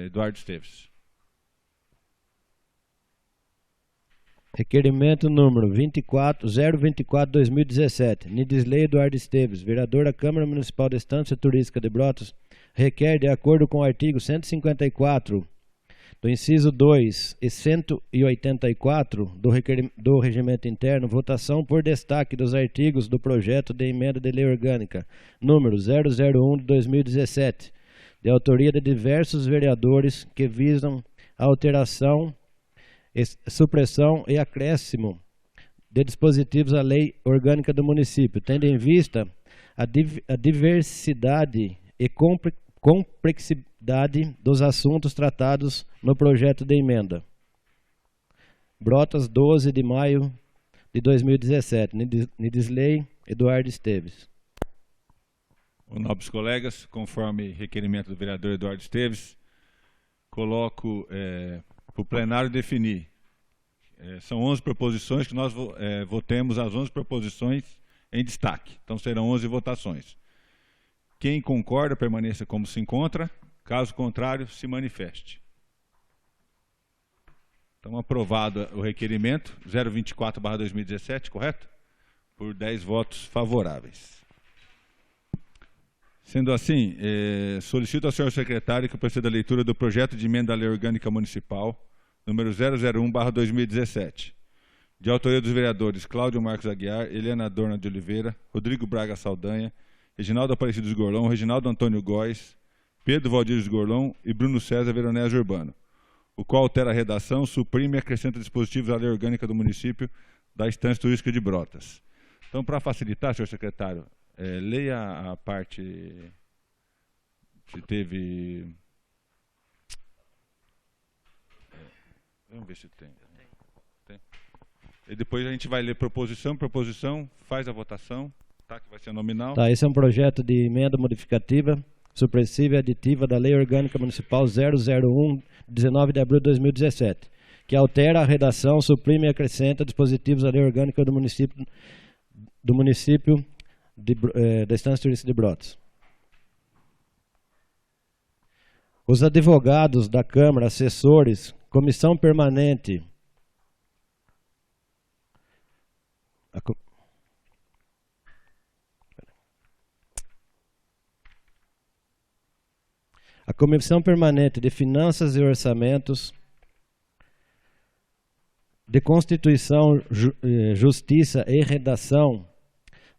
Eduardo Esteves. Requerimento número 024/2017, Nidisley Eduardo Esteves, vereador da Câmara Municipal da Estância Turística de Brotas, requer, de acordo com o artigo 154, do inciso 2 e 184 do Regimento Interno, votação por destaque dos artigos do projeto de emenda de lei orgânica, número 001 de 2017, de autoria de diversos vereadores que visam a alteração, supressão e acréscimo de dispositivos à lei orgânica do município, tendo em vista a diversidade e complexidade dos assuntos tratados no projeto de emenda. Brotas, 12 de maio de 2017. Nidisley Eduardo Esteves. Nobres colegas, conforme requerimento do vereador Eduardo Esteves, coloco para o plenário definir. São 11 proposições que nós votemos as 11 proposições em destaque. Então serão 11 votações. Quem concorda, permaneça como se encontra. Caso contrário, se manifeste. Então, aprovado o requerimento 024/2017, correto? Por 10 votos favoráveis. Sendo assim, solicito ao senhor secretário que proceda a leitura do projeto de emenda à lei orgânica municipal, número 001/2017, de autoria dos vereadores Cláudio Marcos Aguiar, Helena Adorna de Oliveira, Rodrigo Braga Saldanha, Reginaldo Aparecido Gorlão, Reginaldo Antônio Góes, Pedro Valdir Gorlão e Bruno César Veronese Urbano, o qual altera a redação, suprime e acrescenta dispositivos à lei orgânica do município da Estância Turística de Brotas. Então, para facilitar, senhor secretário, leia a parte que teve... Vamos ver se tem. E depois a gente vai ler proposição, faz a votação. Tá, que vai ser nominal. Tá, esse é um projeto de emenda modificativa, supressiva e aditiva da Lei Orgânica Municipal 001, 19 de abril de 2017, que altera a redação, suprime e acrescenta dispositivos da Lei Orgânica do município da Estância Turística de Brotas. Os advogados da Câmara, assessores, comissão permanente, a Comissão Permanente de Finanças e Orçamentos, de Constituição, Justiça e Redação,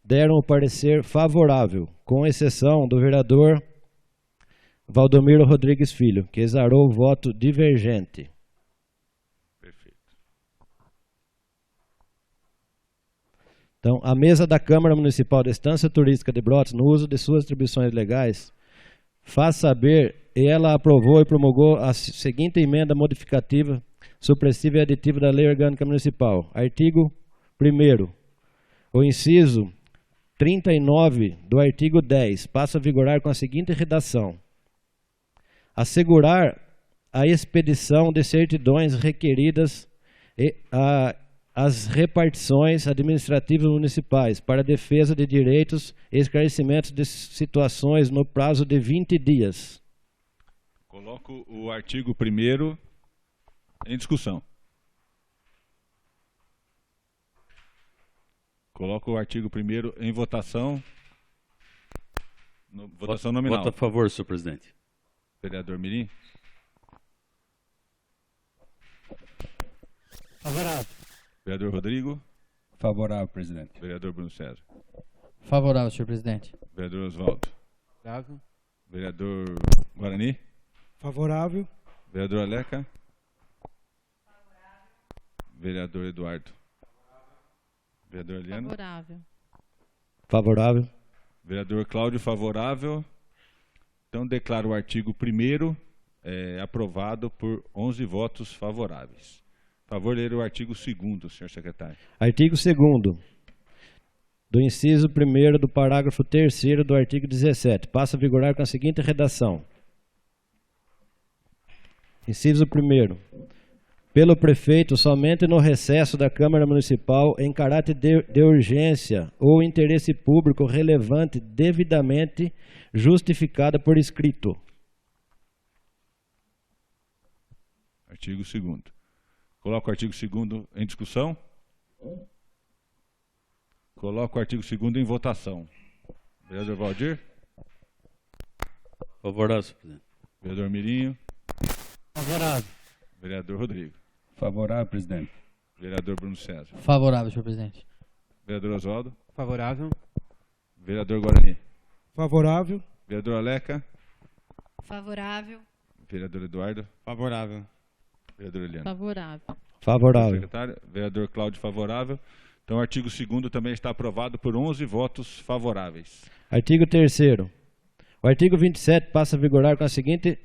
deram o parecer favorável, com exceção do vereador Valdomiro Rodrigues Filho, que exarou o voto divergente. Perfeito. Então, a mesa da Câmara Municipal da Estância Turística de Brotas, no uso de suas atribuições legais, faz saber, e ela aprovou e promulgou a seguinte emenda modificativa, supressiva e aditiva da Lei Orgânica Municipal. Artigo 1º. O inciso 39 do artigo 10 passa a vigorar com a seguinte redação: assegurar a expedição de certidões requeridas e as repartições administrativas municipais para a defesa de direitos e esclarecimentos de situações no prazo de 20 dias. Coloco o artigo 1º em discussão. Coloco o artigo 1º em votação. Votação nominal. Voto a favor, senhor presidente. Vereador Mirim. Favorável. Vereador Rodrigo. Favorável, presidente. Vereador Bruno César. Favorável, senhor presidente. Vereador Oswaldo. Favorável. Vereador Guarani. Favorável. Vereador Aleca. Vereador Eduardo. Vereador Eliana. Favorável. Favorável. Vereador Cláudio, favorável. Então, declaro o artigo 1º aprovado por 11 votos favoráveis. Por favor, ler o artigo 2º, senhor secretário. Artigo 2º. Do inciso 1º do parágrafo 3º do artigo 17. Passa a vigorar com a seguinte redação. Inciso 1º. Pelo prefeito, somente no recesso da Câmara Municipal, em caráter de urgência ou interesse público relevante, devidamente justificada por escrito. Artigo 2º. Coloco o artigo 2º em discussão. Coloco o artigo 2º em votação. Vereador Valdir. Favorável, senhor presidente. Vereador Mirinho. Favorável. Vereador Rodrigo. Favorável, presidente. Vereador Bruno César. Favorável, senhor presidente. Vereador Oswaldo. Favorável. Vereador Guarani. Favorável. Vereador Aleca. Favorável. Vereador Eduardo. Favorável. Vereador Eliana. Favorável. Favorável. Secretário. Vereador Cláudio, favorável. Então, o artigo 2º também está aprovado por 11 votos favoráveis. Artigo 3º. O artigo 27 passa a vigorar com a seguinte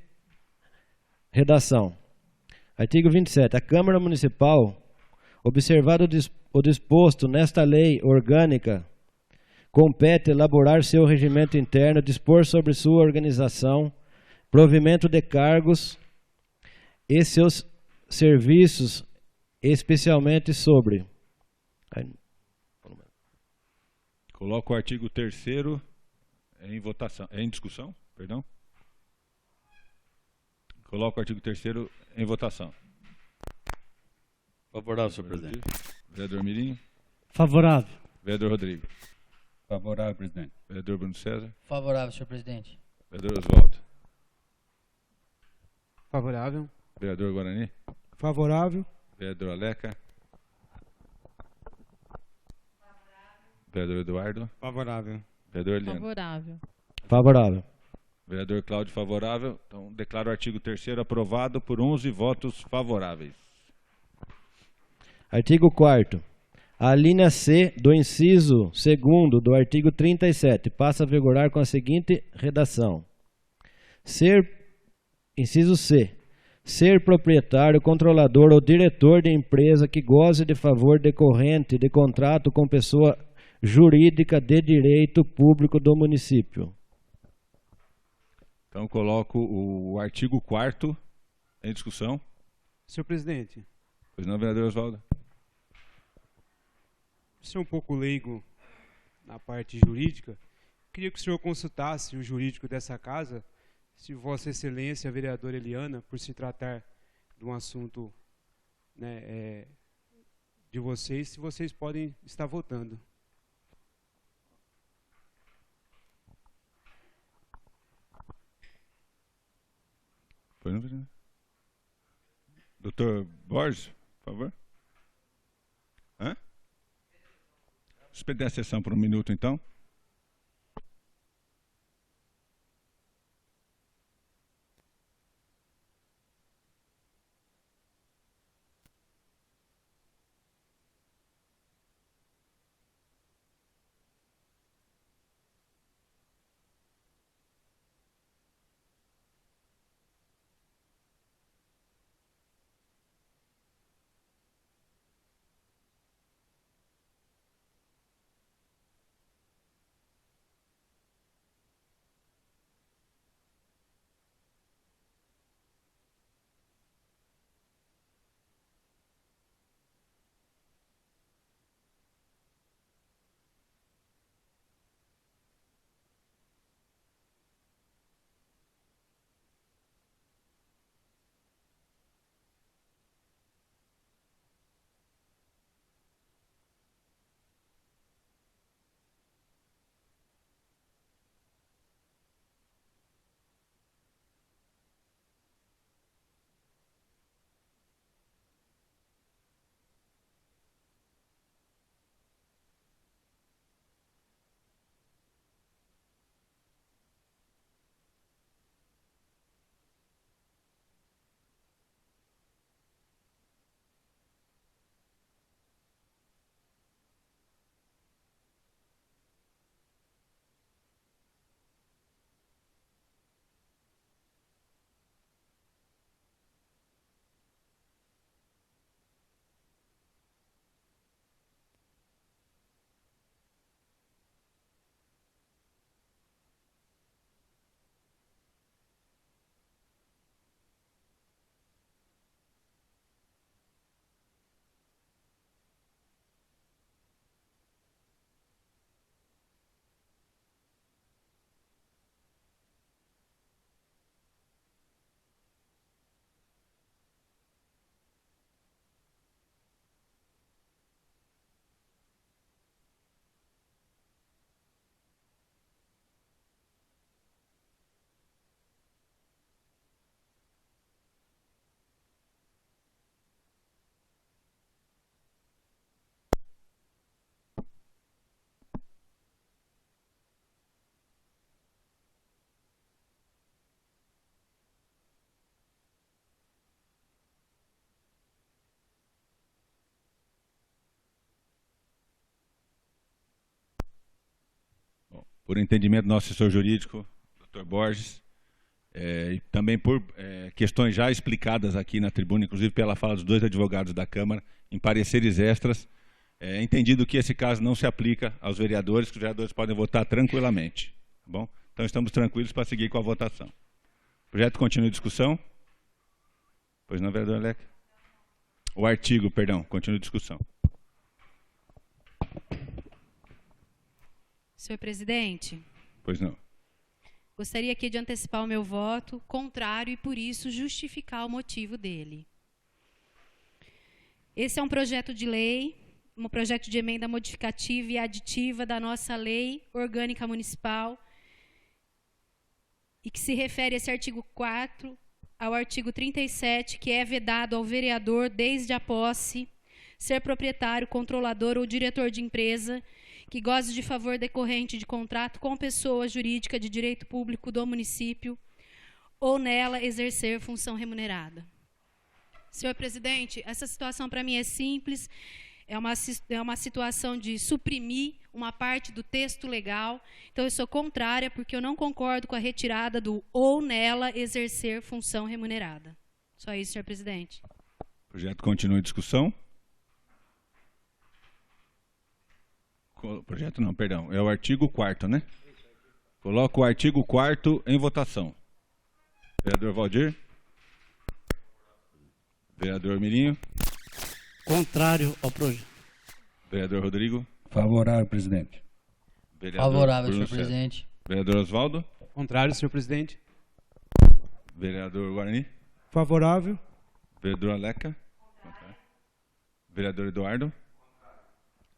redação. Artigo 27. A Câmara Municipal, observado o disposto nesta lei orgânica, compete elaborar seu regimento interno, dispor sobre sua organização, provimento de cargos e seus serviços, especialmente sobre... Coloco o artigo 3º em votação, em discussão, perdão. Coloco o artigo 3º em votação. Favorável, senhor presidente. Vereador Mirinho. Favorável. Vereador Rodrigo. Favorável, presidente. Vereador Bruno César. Favorável, senhor presidente. Vereador Oswaldo. Favorável. Vereador Guarani. Favorável. Vereador Aleca. Vereador Eduardo. Favorável. Vereador Eliana. Favorável. Favorável. Vereador Cláudio, favorável. Então, declaro o artigo 3º aprovado por 11 votos favoráveis. Artigo 4º. A linha C do inciso 2º do artigo 37 passa a vigorar com a seguinte redação. Inciso C. Ser proprietário, controlador ou diretor de empresa que goze de favor decorrente de contrato com pessoa jurídica de direito público do município. Então, coloco o artigo 4º em discussão. Senhor presidente, Pois não, vereador Oswaldo? por ser um pouco leigo na parte jurídica, queria que o senhor consultasse o jurídico dessa casa, se Vossa Excelência, a vereadora Eliana, por se tratar de um assunto, né, de vocês, se vocês podem estar votando. Pois não, vereador? Doutor Borges, por favor. Hã? Suspender a sessão por um minuto, então. Por entendimento do nosso assessor jurídico, Dr. Borges, e também por questões já explicadas aqui na tribuna, inclusive pela fala dos dois advogados da Câmara, em pareceres extras, entendido que esse caso não se aplica aos vereadores, que os vereadores podem votar tranquilamente. Tá bom? Então estamos tranquilos para seguir com a votação. O projeto continua em discussão? Pois não, vereador Leque? O artigo, perdão, continua em discussão. Senhor presidente, Pois não. gostaria aqui de antecipar o meu voto contrário e, por isso, justificar o motivo dele. Esse é um projeto de lei, um projeto de emenda modificativa e aditiva da nossa Lei Orgânica Municipal, e que se refere a esse artigo 4 ao artigo 37, que é vedado ao vereador, desde a posse, ser proprietário, controlador ou diretor de empresa que goze de favor decorrente de contrato com pessoa jurídica de direito público do município ou nela exercer função remunerada. Senhor presidente, essa situação para mim é simples, é uma situação de suprimir uma parte do texto legal, então eu sou contrária porque eu não concordo com a retirada do ou nela exercer função remunerada. Só isso, senhor presidente. O projeto continua em discussão. Projeto não, perdão. É o artigo 4º, né? Coloco o artigo 4º em votação. Vereador Valdir. Vereador Mirinho. Contrário ao projeto. Vereador Rodrigo. Favorável, presidente. Vereador Favorável, Bruno senhor César. presidente. Vereador Osvaldo. Contrário, senhor presidente. Vereador Guarani. Favorável. Vereador Aleca. Vereador Eduardo.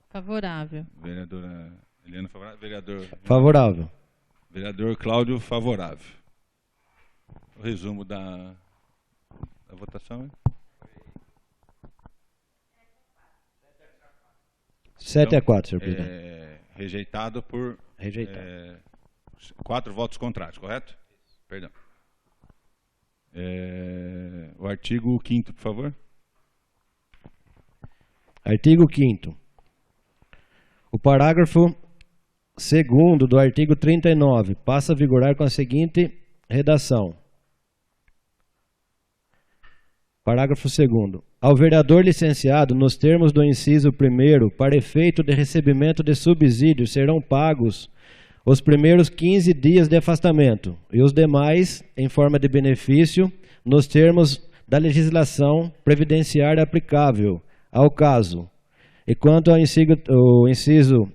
Favorável. Vereadora Helena, favorável. Vereador... Favorável. Vereador Cláudio, favorável. O resumo da votação é... 7-4, senhor presidente. Rejeitado por... Rejeitado. 4 votos contrários, correto? Perdão. O artigo 5º, por favor. Artigo 5º. O parágrafo 2º do artigo 39 passa a vigorar com a seguinte redação. Parágrafo 2º. Ao vereador licenciado, nos termos do inciso 1º, para efeito de recebimento de subsídios, serão pagos os primeiros 15 dias de afastamento e os demais, em forma de benefício, nos termos da legislação previdenciária aplicável ao caso. E quanto ao inciso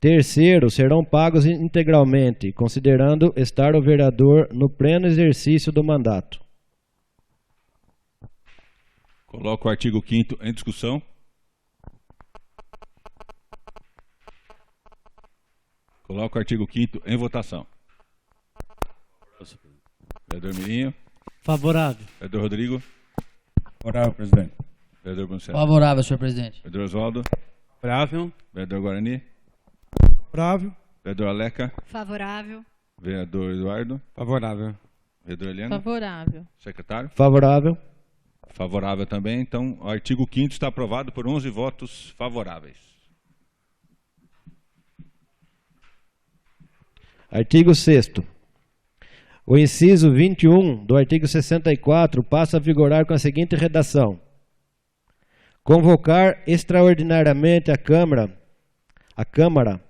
3º, serão pagos integralmente, considerando estar o vereador no pleno exercício do mandato. Coloco o artigo 5º em discussão. Coloco o artigo 5º em votação. Vereador Mirinho. Favorável. Vereador Rodrigo. Favorável, presidente. Vereador Bruno César. Favorável, senhor presidente. Vereador Osvaldo. Favorável. Vereador Guarani. Favorável. Vereador Aleca. Favorável. Vereador Eduardo. Favorável. Vereador Helena. Favorável. Secretário. Favorável. Favorável também. Então, o artigo 5º está aprovado por 11 votos favoráveis. Artigo 6º. O inciso 21 do artigo 64 passa a vigorar com a seguinte redação. Convocar extraordinariamente a Câmara,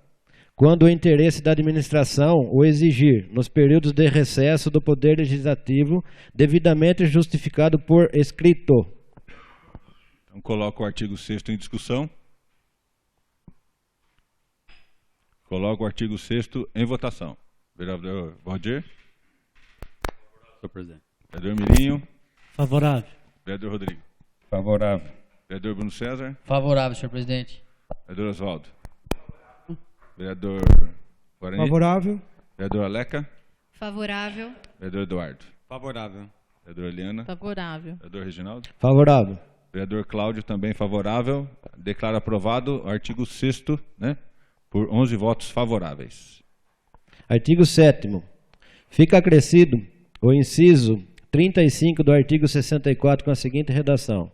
quando o interesse da administração o exigir, nos períodos de recesso do Poder Legislativo, devidamente justificado por escrito. Então, coloco o artigo 6º em discussão. Coloco o artigo 6º em votação. Vereador Valdir. Senhor presidente. Vereador Mirinho. Favorável. Vereador Rodrigo. Favorável. Vereador Bruno César. Favorável, senhor presidente. Vereador Osvaldo. Vereador Guarani. Favorável. Vereador Aleca. Favorável. Vereador Eduardo. Favorável. Vereador Eliana. Favorável. Vereador Reginaldo. Favorável. Vereador Cláudio também favorável. Declaro aprovado o artigo 6º, né? Por 11 votos favoráveis. Artigo 7º. Fica acrescido o inciso 35 do artigo 64 com a seguinte redação.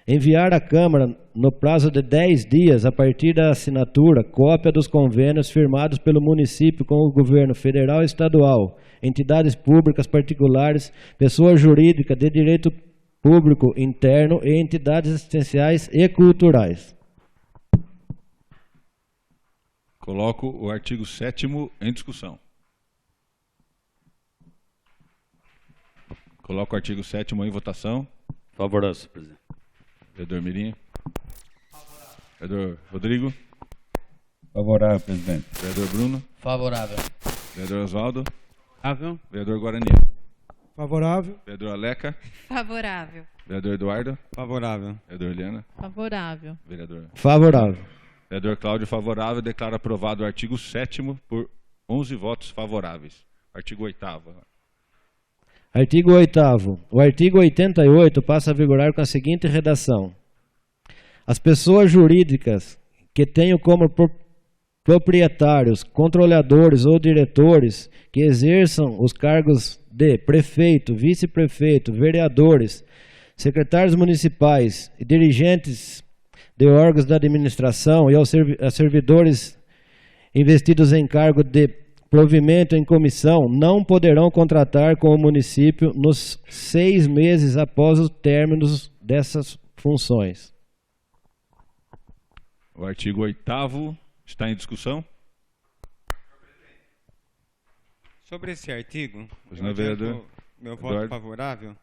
Enviar à Câmara, no prazo de 10 dias, a partir da assinatura, cópia dos convênios firmados pelo município com o governo federal e estadual, entidades públicas particulares, pessoa jurídica de direito público interno e entidades assistenciais e culturais. Coloco o artigo 7º em discussão. Coloco o artigo 7º em votação. Favorável, senhor presidente. Vereador Mirinho. Vereador Rodrigo. Favorável, presidente. Vereador Bruno. Favorável. Vereador Osvaldo. Favorável. Vereador Guarani. Favorável. Vereador Aleca. Favorável. Vereador Eduardo. Favorável. Vereador Eliana. Favorável. Vereador. Favorável. Vereador Cláudio favorável. Declaro aprovado o artigo 7º por 11 votos favoráveis. Artigo 8º. Artigo 8º. O artigo 88 passa a vigorar com a seguinte redação. As pessoas jurídicas que tenham como proprietários, controladores ou diretores que exerçam os cargos de prefeito, vice-prefeito, vereadores, secretários municipais e dirigentes de órgãos da administração e aos servidores investidos em cargo de provimento em comissão não poderão contratar com o município nos 6 meses após o término dessas funções. O artigo 8º Está em discussão? Sobre esse artigo, Pois eu não, vereador. adianto meu voto Eduardo. favorável.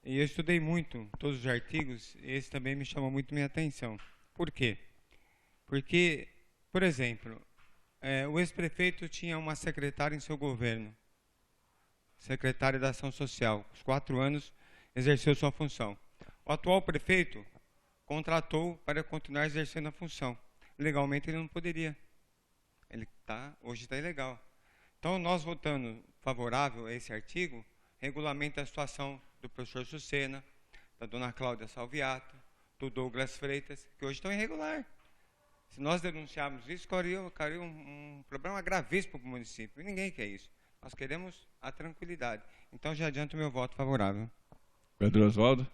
E eu estudei muito todos os artigos, e esse também me chamou muito minha atenção. Por quê? Porque, por exemplo, o ex-prefeito tinha uma secretária em seu governo, secretária da Ação Social, os 4 anos exerceu sua função. O atual prefeito contratou para continuar exercendo a função. Legalmente ele não poderia. Hoje está ilegal. Então, nós votando favorável a esse artigo, regulamenta a situação do professor Sucena, da dona Cláudia Salviato, do Douglas Freitas, que hoje estão irregular. Se nós denunciarmos isso, correria um problema gravíssimo para o município. E ninguém quer isso. Nós queremos a tranquilidade. Então, já adianto meu voto favorável. Vereador Oswaldo.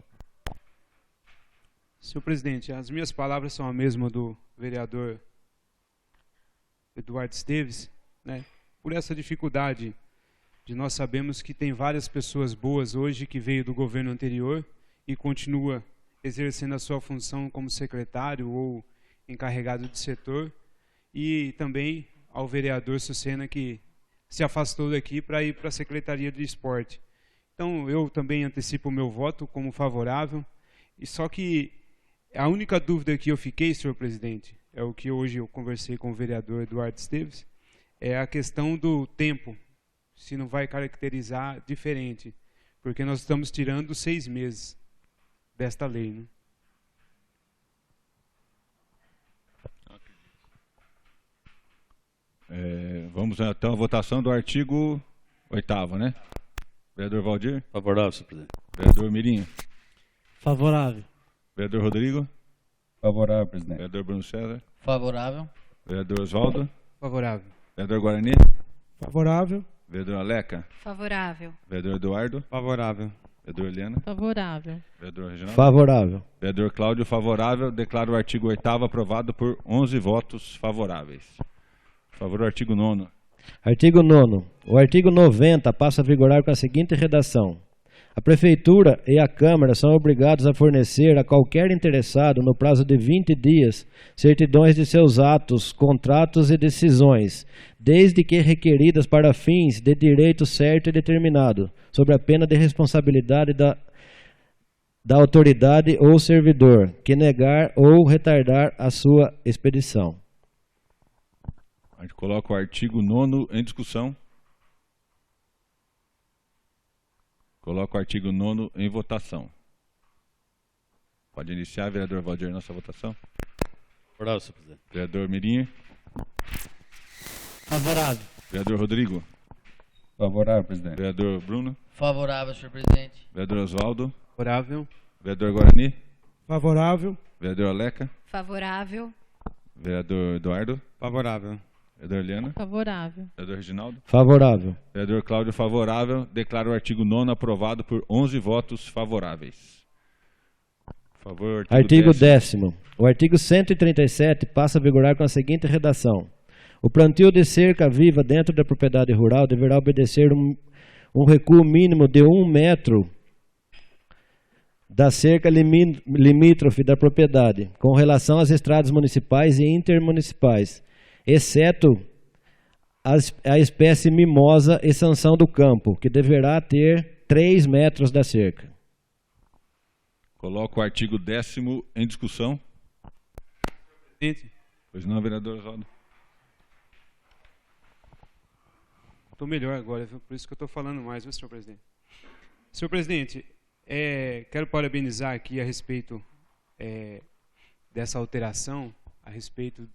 Senhor presidente, as minhas palavras são a mesma do vereador Eduardo Esteves, né? Por essa dificuldade de nós sabemos que tem várias pessoas boas hoje que veio do governo anterior e continua exercendo a sua função como secretário ou encarregado de setor, e também ao vereador Sucena, que se afastou daqui para ir para a Secretaria de Esporte. Então, eu também antecipo o meu voto como favorável, e só que a única dúvida que eu fiquei, senhor presidente, é o que hoje eu conversei com o vereador Eduardo Esteves, é a questão do tempo, se não vai caracterizar diferente, porque nós estamos tirando 6 meses desta lei, né? Vamos então à votação do artigo 8º, né? Vereador Valdir. Favorável, senhor presidente. Vereador Mirinho. Favorável. Vereador Rodrigo. Favorável, presidente. Vereador Bruno César. Favorável. Vereador Oswaldo. Favorável. Vereador Guarani. Favorável. Vereador Aleca. Favorável. Vereador Eduardo. Favorável. Vereador Eliana. Favorável. Vereador Reginaldo. Favorável. Vereador Cláudio, favorável. Declaro o artigo 8º aprovado por 11 votos favoráveis. Por favor, o artigo 9º. Artigo 9º. O artigo 90 passa a vigorar com a seguinte redação. A Prefeitura e a Câmara são obrigados a fornecer a qualquer interessado, no prazo de 20 dias, certidões de seus atos, contratos e decisões, desde que requeridas para fins de direito certo e determinado, sob a pena de responsabilidade da autoridade ou servidor, que negar ou retardar a sua expedição. A gente coloca o artigo 9º em discussão. Coloca o artigo 9º em votação. Pode iniciar, vereador Valdir, nossa votação. Favorável, senhor presidente. Vereador Mirinho. Favorável. Vereador Rodrigo. Favorável, presidente. Vereador Bruno. Favorável, senhor presidente. Vereador Oswaldo. Favorável. Vereador Guarani. Favorável. Vereador Aleca. Favorável. Vereador Eduardo. Favorável. Vereador Eliana. Favorável. Vereador Reginaldo. Favorável. Vereador Cláudio, favorável. Declaro o artigo 9º aprovado por 11 votos favoráveis. Por favor, Artigo 10º. 10º. O artigo 137 passa a vigorar com a seguinte redação. O plantio de cerca viva dentro da propriedade rural deverá obedecer um recuo mínimo de 1 metro da cerca limítrofe da propriedade, com relação às estradas municipais e intermunicipais, exceto a espécie mimosa e sanção do campo, que deverá ter 3 metros da cerca. Coloco o artigo 10º em discussão. Presidente, Pois não, vereador Oswaldo. estou melhor agora, viu? Por isso que eu estou falando mais, viu, senhor presidente? Senhor presidente, quero parabenizar aqui a respeito dessa alteração, a respeito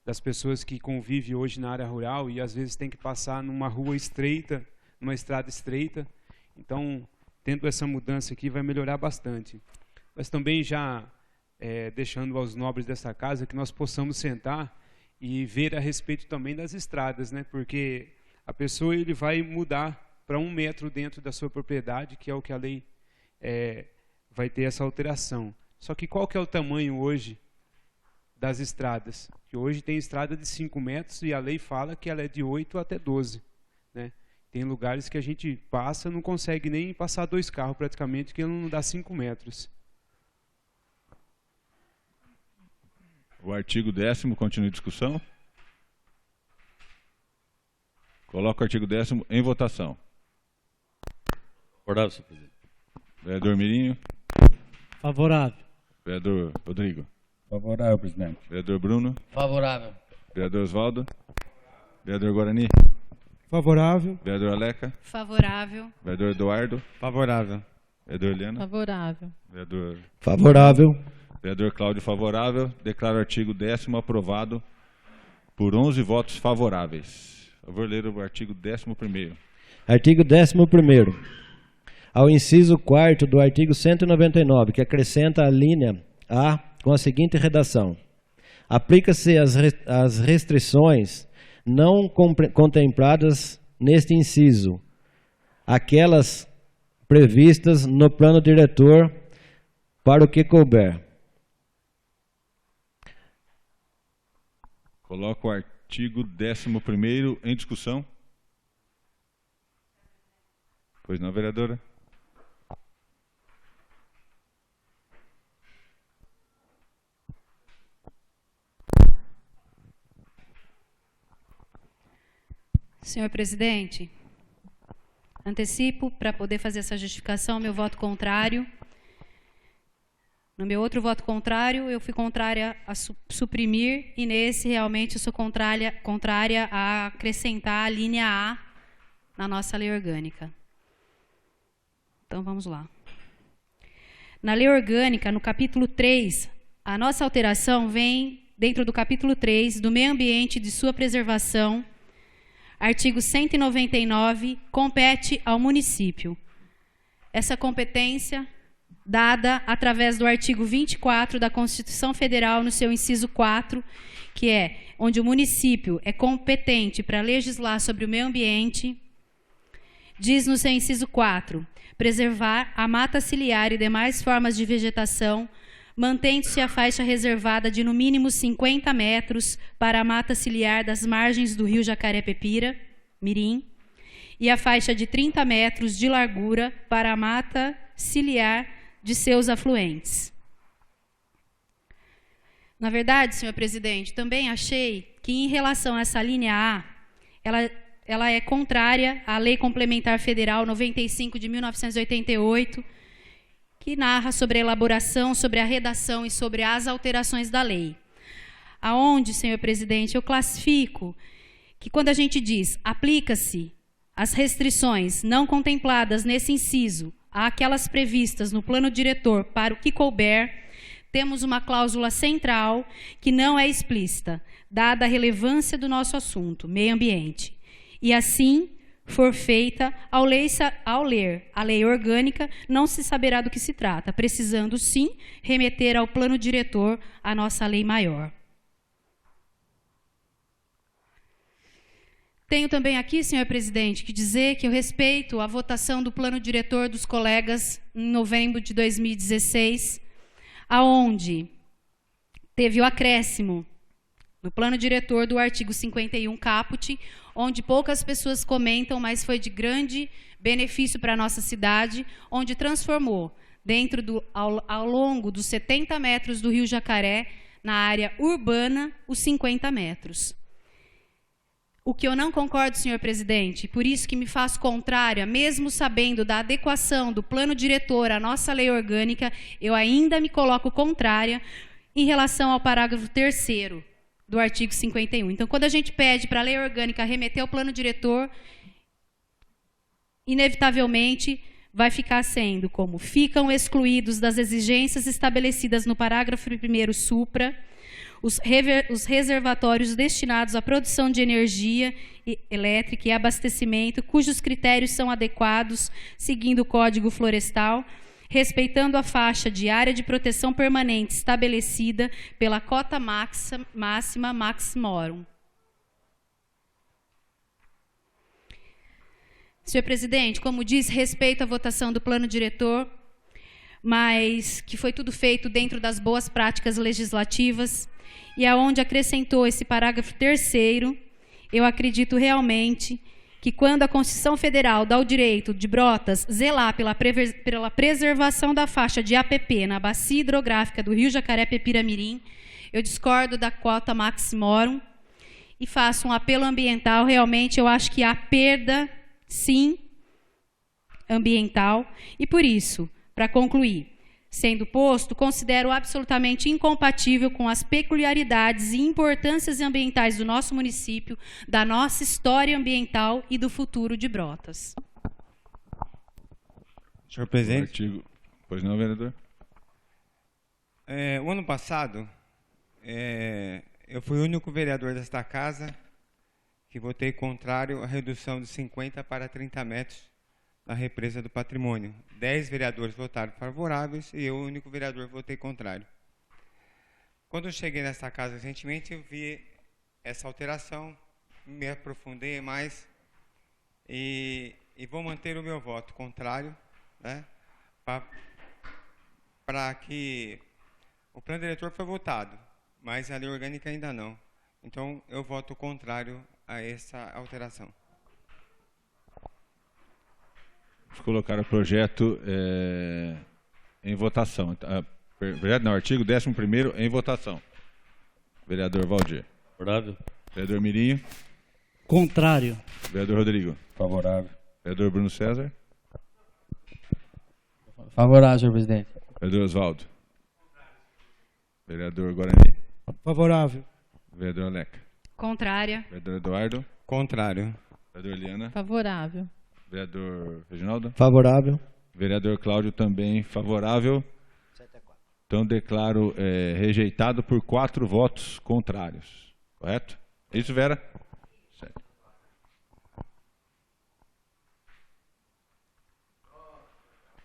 das pessoas que convivem hoje na área rural e às vezes tem que passar numa rua estreita, numa estrada estreita. Então, tendo essa mudança aqui, vai melhorar bastante. Mas também já deixando aos nobres dessa casa que nós possamos sentar e ver a respeito também das estradas, né? Porque a pessoa ele vai mudar para 1 metro dentro da sua propriedade, que é o que a lei vai ter essa alteração. Só que qual que é o tamanho hoje das estradas? Que hoje tem estrada de 5 metros e a lei fala que ela é de 8 até 12, né? Tem lugares que a gente passa, não consegue nem passar 2 carros praticamente, que não dá 5 metros. O artigo 10º continua em discussão. Coloco o artigo 10º em votação. Favorável, senhor presidente. Vereador Mirinho. Favorável. Vereador Rodrigo. Favorável, presidente. Vereador Bruno. Favorável. Vereador Oswaldo. Vereador Guarani. Favorável. Vereador Aleca. Favorável. Vereador Eduardo. Favorável. Vereador Helena. Favorável. Vereador, Favorável. vereador Cláudio favorável. Declaro o artigo 10º aprovado por 11 votos favoráveis. Por favor, ler o artigo 11º. Artigo 11º. Ao inciso 4º do artigo 199, que acrescenta a linha A com a seguinte redação: aplica-se as restrições não contempladas neste inciso, aquelas previstas no plano diretor para o que couber. Coloco o artigo 11º em discussão. Pois não, vereadora? Senhor presidente, antecipo para poder fazer essa justificação meu voto contrário. No meu outro voto contrário, eu fui contrária a suprimir, e nesse realmente eu sou contrária a acrescentar a linha A na nossa lei orgânica. Então vamos lá. Na lei orgânica, no capítulo 3, a nossa alteração vem dentro do capítulo 3 do meio ambiente e de sua preservação. Artigo 199, compete ao município. Essa competência, dada através do artigo 24 da Constituição Federal, no seu inciso 4, que é onde o município é competente para legislar sobre o meio ambiente, diz no seu inciso 4, preservar a mata ciliar e demais formas de vegetação, mantendo-se a faixa reservada de no mínimo 50 metros para a mata ciliar das margens do rio Jacaré-Pepira, Mirim, e a faixa de 30 metros de largura para a mata ciliar de seus afluentes. Na verdade, senhor presidente, também achei que em relação a essa linha A, ela é contrária à Lei Complementar Federal 95 de 1988, que narra sobre a elaboração, sobre a redação e sobre as alterações da lei. Aonde, senhor presidente, eu classifico que quando a gente diz aplica-se as restrições não contempladas nesse inciso àquelas previstas no plano diretor para o que couber, temos uma cláusula central que não é explícita, dada a relevância do nosso assunto, meio ambiente. E assim for feita, ao ler a lei orgânica, não se saberá do que se trata, precisando, sim, remeter ao plano diretor a nossa lei maior. Tenho também aqui, senhor presidente, que dizer que eu respeito a votação do plano diretor dos colegas em novembro de 2016, aonde teve o acréscimo no plano diretor do artigo 51 caput, onde poucas pessoas comentam, mas foi de grande benefício para a nossa cidade, onde transformou, ao longo dos 70 metros do rio Jacaré, na área urbana, os 50 metros. O que eu não concordo, senhor presidente, por isso que me faço contrária, mesmo sabendo da adequação do plano diretor à nossa lei orgânica, eu ainda me coloco contrária em relação ao parágrafo 3º do artigo 51. Então, quando a gente pede para a lei orgânica remeter ao plano diretor, inevitavelmente vai ficar sendo como ficam excluídos das exigências estabelecidas no parágrafo 1º supra, os reservatórios destinados à produção de energia elétrica e abastecimento, cujos critérios são adequados, seguindo o Código Florestal, respeitando a faixa de área de proteção permanente estabelecida pela cota máxima maximorum. Senhor presidente, como disse, respeito à votação do plano diretor, mas que foi tudo feito dentro das boas práticas legislativas, e aonde acrescentou esse parágrafo 3º, eu acredito realmente que quando a Constituição Federal dá o direito de Brotas zelar pela preservação da faixa de APP na bacia hidrográfica do rio Jacaré-Pepira-Mirim, eu discordo da cota maximorum e faço um apelo ambiental. Realmente, eu acho que há perda, sim, ambiental. E por isso, para concluir, sendo posto, considero absolutamente incompatível com as peculiaridades e importâncias ambientais do nosso município, da nossa história ambiental e do futuro de Brotas. Senhor presidente. Pois não, vereador? O ano passado, eu fui o único vereador desta casa que votei contrário à redução de 50 para 30 metros da represa do patrimônio. 10 vereadores votaram favoráveis e eu, o único vereador, votei contrário. Quando eu cheguei nesta casa recentemente, eu vi essa alteração, me aprofundei mais e vou manter o meu voto contrário, né, para que o plano diretor foi votado, mas a lei orgânica ainda não. Então, eu voto contrário a essa alteração. Vou colocar o projeto em votação. Projeto não, artigo 11º em votação. Vereador Valdir. Favorável. Vereador Mirinho. Contrário. Vereador Rodrigo. Favorável. Vereador Bruno César. Favorável, senhor presidente. Vereador Osvaldo. Vereador Guarani. Favorável. Vereador Aleca. Contrária. Vereador Eduardo. Contrário. Vereador Eliana. Favorável. Vereador Reginaldo. Favorável. Vereador Cláudio também favorável. Então declaro rejeitado por 4 votos contrários. Correto? É isso, Vera? Certo.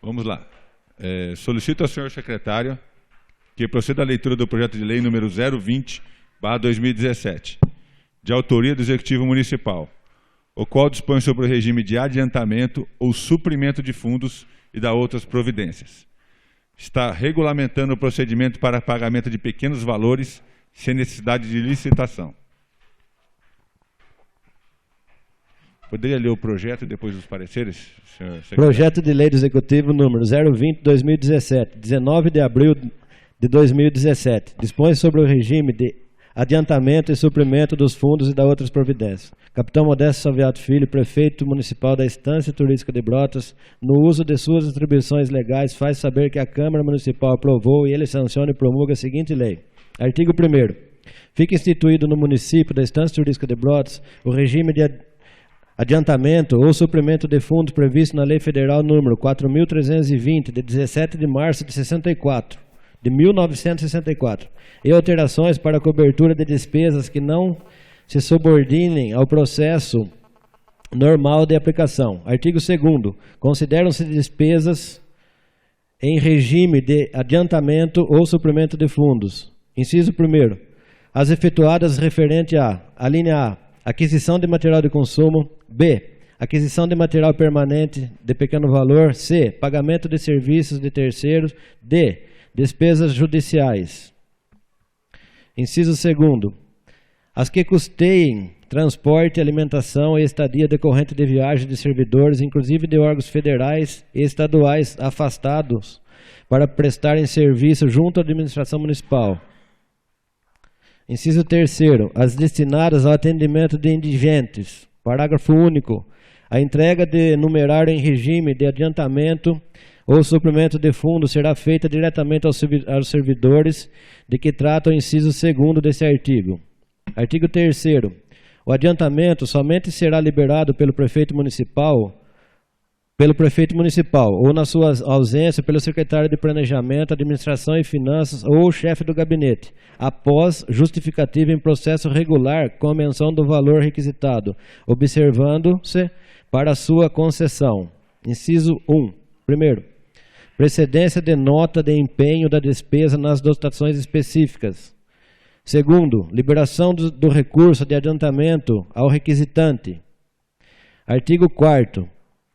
Vamos lá. Solicito ao senhor secretário que proceda à leitura do projeto de lei número 020/2017, de autoria do Executivo Municipal, o qual dispõe sobre o regime de adiantamento ou suprimento de fundos e da outras providências. Está regulamentando o procedimento para pagamento de pequenos valores sem necessidade de licitação. Poderia ler o projeto e depois os pareceres, senhor secretário? Projeto de lei do Executivo número 020/2017, 19 de abril de 2017. Dispõe sobre o regime de adiantamento e suprimento dos fundos e da outras providências. Capitão Modesto Salviato Filho, prefeito municipal da Estância Turística de Brotas, no uso de suas atribuições legais, faz saber que a Câmara Municipal aprovou e ele sanciona e promulga a seguinte lei. Artigo 1º. Fica instituído no município da Estância Turística de Brotas o regime de adiantamento ou suprimento de fundos previsto na Lei Federal número 4.320, de 17 de março de 1964, e alterações para a cobertura de despesas que não se subordinem ao processo normal de aplicação. Artigo 2º. Consideram-se despesas em regime de adiantamento ou suprimento de fundos. Inciso 1º. As efetuadas referente a linha A, aquisição de material de consumo. B, aquisição de material permanente de pequeno valor. C, pagamento de serviços de terceiros. D, despesas judiciais. Inciso 2º. As que custeiem transporte, alimentação e estadia decorrente de viagem de servidores, inclusive de órgãos federais e estaduais afastados para prestarem serviço junto à administração municipal. Inciso 3º. As destinadas ao atendimento de indigentes. Parágrafo único. A entrega de numerário em regime de adiantamento ou suprimento de fundos será feita diretamente aos servidores de que trata o inciso 2º desse artigo. Artigo 3º. O adiantamento somente será liberado pelo prefeito municipal ou, na sua ausência, pelo secretário de Planejamento, Administração e Finanças ou o chefe do gabinete, após justificativa em processo regular com a menção do valor requisitado, observando-se para sua concessão. Inciso 1. Primeiro, precedência de nota de empenho da despesa nas dotações específicas. Segundo, liberação do recurso de adiantamento ao requisitante. Artigo 4º.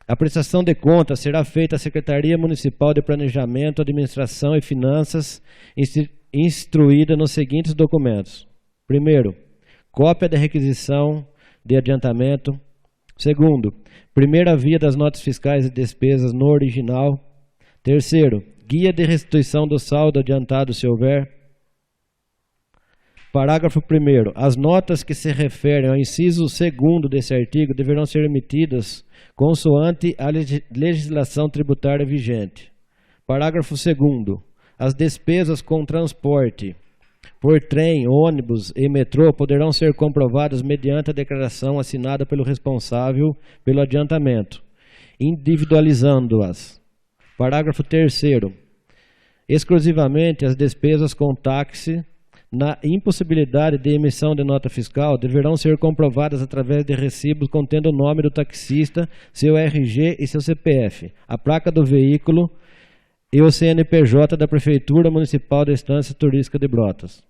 A prestação de contas será feita à Secretaria Municipal de Planejamento, Administração e Finanças, instruída nos seguintes documentos. Primeiro, cópia da requisição de adiantamento. Segundo, primeira via das notas fiscais e despesas no original. Terceiro, guia de restituição do saldo adiantado, se houver. Parágrafo 1º. As notas que se referem ao inciso 2º desse artigo deverão ser emitidas consoante a legislação tributária vigente. Parágrafo 2º. As despesas com transporte por trem, ônibus e metrô poderão ser comprovadas mediante a declaração assinada pelo responsável pelo adiantamento, individualizando-as. Parágrafo 3º. Exclusivamente as despesas com táxi, na impossibilidade de emissão de nota fiscal, deverão ser comprovadas através de recibos contendo o nome do taxista, seu RG e seu CPF, a placa do veículo e o CNPJ da Prefeitura Municipal da Estância Turística de Brotas.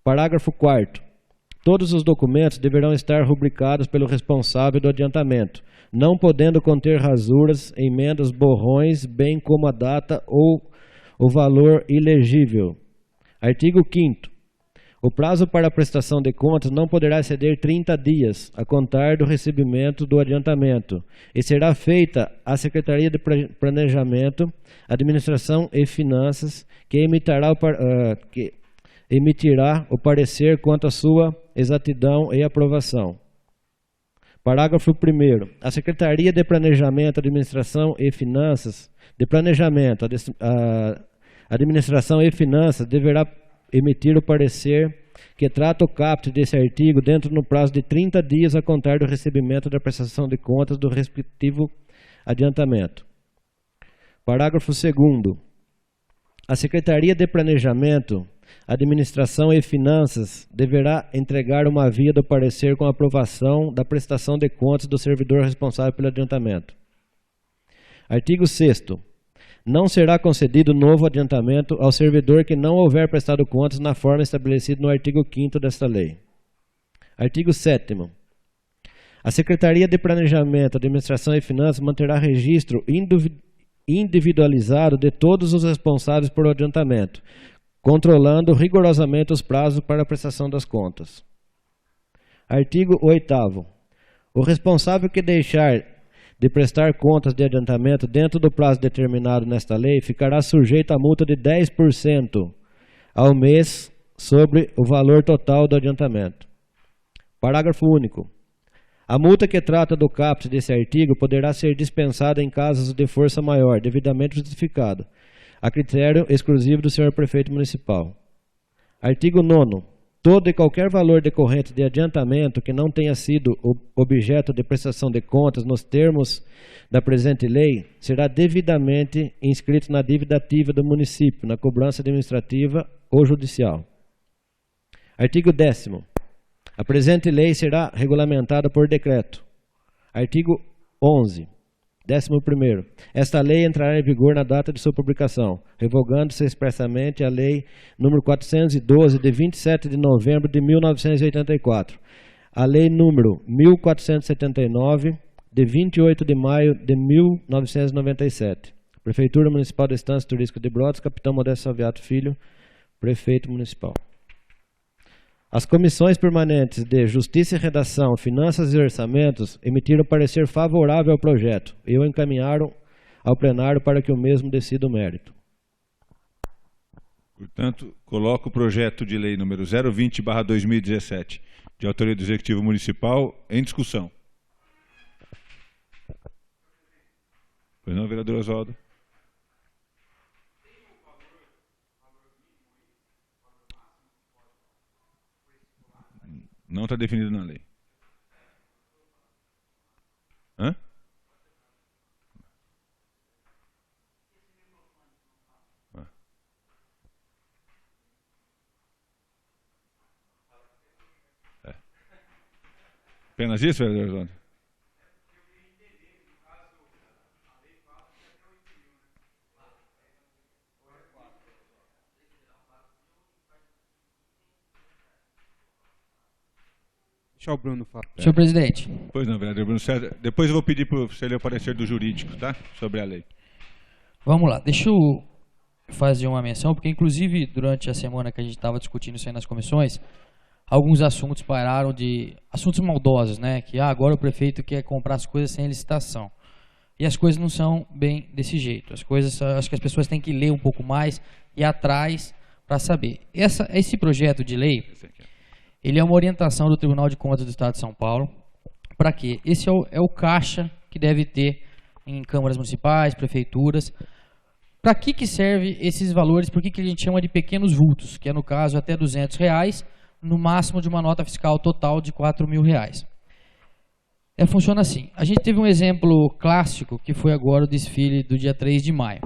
Parágrafo 4º. Todos os documentos deverão estar rubricados pelo responsável do adiantamento, não podendo conter rasuras, emendas, borrões, bem como a data ou o valor ilegível. Artigo 5º. O prazo para a prestação de contas não poderá exceder 30 dias, a contar do recebimento do adiantamento, e será feita à Secretaria de Planejamento, Administração e Finanças, que emitirá o parecer quanto à sua exatidão e aprovação. Parágrafo 1º. A Secretaria de Planejamento, Administração e Finanças, Administração e Finanças deverá emitir o parecer que trata o caput desse artigo dentro no prazo de 30 dias a contar do recebimento da prestação de contas do respectivo adiantamento. Parágrafo 2º. A Secretaria de Planejamento, Administração e Finanças deverá entregar uma via do parecer com aprovação da prestação de contas do servidor responsável pelo adiantamento. Artigo 6º. Não será concedido novo adiantamento ao servidor que não houver prestado contas na forma estabelecida no artigo 5º desta lei. Artigo 7º. A Secretaria de Planejamento, Administração e Finanças manterá registro individualizado de todos os responsáveis por adiantamento, controlando rigorosamente os prazos para a prestação das contas. Artigo 8º. O responsável que deixar de prestar contas de adiantamento dentro do prazo determinado nesta lei ficará sujeito a multa de 10% ao mês sobre o valor total do adiantamento. Parágrafo único. A multa que trata do caput desse artigo poderá ser dispensada em casos de força maior, devidamente justificado, a critério exclusivo do senhor prefeito municipal. Artigo 9º. Todo e qualquer valor decorrente de adiantamento que não tenha sido objeto de prestação de contas nos termos da presente lei será devidamente inscrito na dívida ativa do município, na cobrança administrativa ou judicial. Artigo 10º. A presente lei será regulamentada por decreto. Artigo 11º. 11º. Esta lei entrará em vigor na data de sua publicação, revogando-se expressamente a Lei nº 412, de 27 de novembro de 1984, a Lei nº 1479, de 28 de maio de 1997. Prefeitura Municipal da Estância Turística de Brotas, Capitão Modesto Salviato Filho, Prefeito Municipal. As comissões permanentes de Justiça e Redação, Finanças e Orçamentos emitiram parecer favorável ao projeto e o encaminharam ao plenário para que o mesmo decida o mérito. Portanto, coloco o projeto de lei número 020/2017, de autoria do Executivo Municipal, em discussão. Pois não, vereador Oswaldo? Não está definido na lei. Hã? É. Apenas isso, vereador Oswaldo? Deixa o Bruno falar. Senhor presidente. Pois não, vereador Bruno César. Depois eu vou pedir para você ler o parecer do jurídico, tá? Sobre a lei. Vamos lá, deixa eu fazer uma menção, porque inclusive durante a semana que a gente estava discutindo isso aí nas comissões, alguns assuntos pararam de... assuntos maldosos, né? Que agora o prefeito quer comprar as coisas sem licitação. E as coisas não são bem desse jeito. As coisas, acho que as pessoas têm que ler um pouco mais e ir atrás para saber. Esse projeto de lei, ele é Ele é uma orientação do Tribunal de Contas do Estado de São Paulo. Para quê? Esse é o caixa que deve ter em câmaras municipais, prefeituras. Para que serve esses valores? Por que a gente chama de pequenos vultos? Que é, no caso, até R$200, no máximo de uma nota fiscal total de R$4.000. Funciona assim. A gente teve um exemplo clássico, que foi agora o desfile do dia 3 de maio.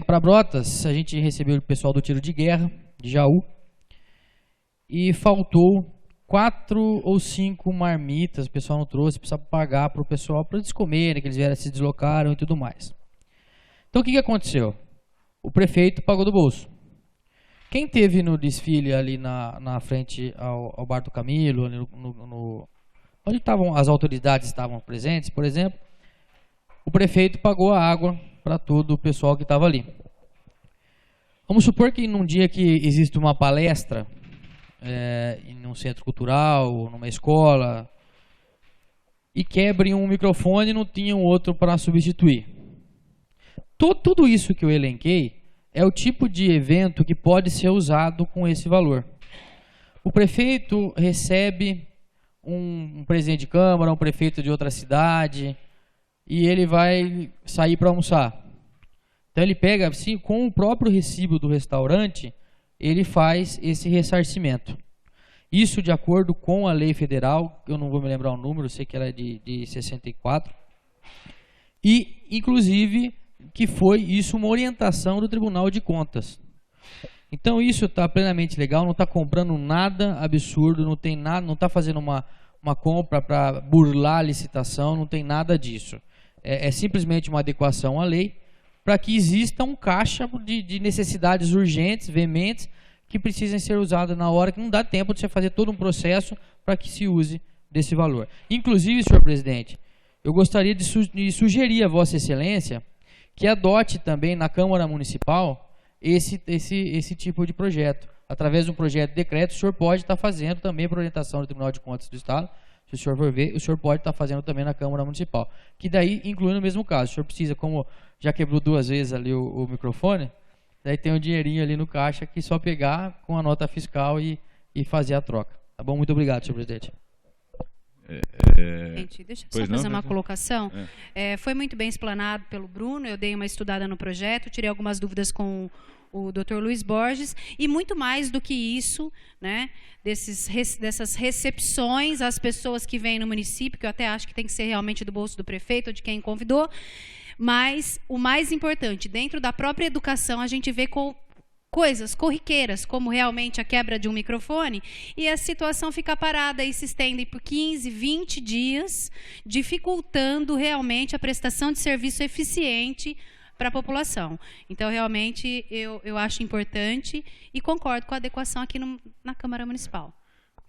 Para Brotas, a gente recebeu o pessoal do tiro de guerra, de Jaú, e faltou 4 ou 5 marmitas, o pessoal não trouxe, precisava pagar para o pessoal, para eles comerem, que eles vieram, se deslocaram e tudo mais. Então o que aconteceu? O prefeito pagou do bolso. Quem teve no desfile ali na frente ao Bar do Camilo, ali onde as autoridades estavam presentes, por exemplo, o prefeito pagou a água para todo o pessoal que estava ali. Vamos supor que num dia que existe uma palestra em um centro cultural, numa escola, e quebre um microfone e não tinha um outro para substituir. Tudo isso que eu elenquei é o tipo de evento que pode ser usado com esse valor. O prefeito recebe um presidente de câmara, um prefeito de outra cidade, e ele vai sair para almoçar. Então ele pega, assim, com o próprio recibo do restaurante, ele faz esse ressarcimento. Isso de acordo com a lei federal, eu não vou me lembrar o número, eu sei que ela é de 64, e inclusive que foi isso uma orientação do Tribunal de Contas. Então isso está plenamente legal, não está comprando nada absurdo, não tem nada, não está fazendo uma compra para burlar a licitação, não tem nada disso. É simplesmente uma adequação à lei para que exista um caixa de necessidades urgentes, veementes, que precisem ser usadas na hora, que não dá tempo de você fazer todo um processo para que se use desse valor. Inclusive, senhor presidente, eu gostaria de sugerir a Vossa Excelência que adote também na Câmara Municipal esse tipo de projeto. Através de um projeto de decreto, o senhor pode estar fazendo também por orientação do Tribunal de Contas do Estado, se o senhor for ver, o senhor pode estar fazendo também na Câmara Municipal. Que daí inclui no mesmo caso. O senhor precisa, como já quebrou 2 vezes ali o microfone, daí tem um dinheirinho ali no caixa que só pegar com a nota fiscal e fazer a troca. Tá bom? Muito obrigado, senhor presidente. Gente, deixa eu só fazer uma colocação. Foi muito bem explanado pelo Bruno, eu dei uma estudada no projeto, tirei algumas dúvidas com o Dr. Luiz Borges, e muito mais do que isso, né, dessas recepções às pessoas que vêm no município, que eu até acho que tem que ser realmente do bolso do prefeito ou de quem convidou, mas o mais importante, dentro da própria educação, a gente vê coisas corriqueiras, como realmente a quebra de um microfone, e a situação fica parada e se estende por 15, 20 dias, dificultando realmente a prestação de serviço eficiente para a população. Então, realmente, eu acho importante e concordo com a adequação aqui na Câmara Municipal.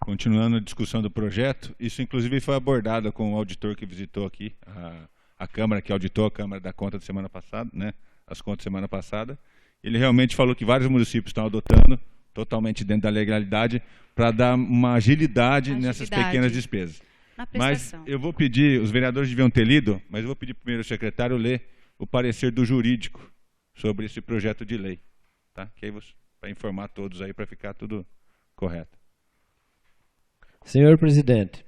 Continuando a discussão do projeto, isso inclusive foi abordado com o auditor que visitou aqui, a Câmara, que auditou a Câmara da Conta da semana passada, né, as contas da semana passada. Ele realmente falou que vários municípios estão adotando, totalmente dentro da legalidade, para dar uma agilidade nessas pequenas despesas. Mas eu vou pedir, os vereadores deviam ter lido, mas eu vou pedir primeiro ao secretário ler o parecer do jurídico sobre esse projeto de lei, tá? Que aí vai informar todos aí para ficar tudo correto. Senhor presidente,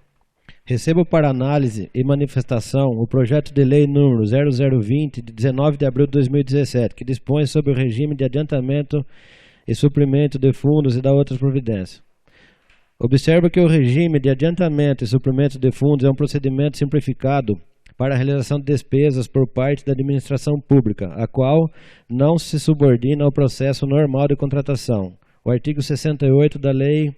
recebo para análise e manifestação o projeto de lei número 0020, de 19 de abril de 2017, que dispõe sobre o regime de adiantamento e suprimento de fundos e da outras providências. Observa que o regime de adiantamento e suprimento de fundos é um procedimento simplificado para a realização de despesas por parte da administração pública, a qual não se subordina ao processo normal de contratação. O artigo 68 da Lei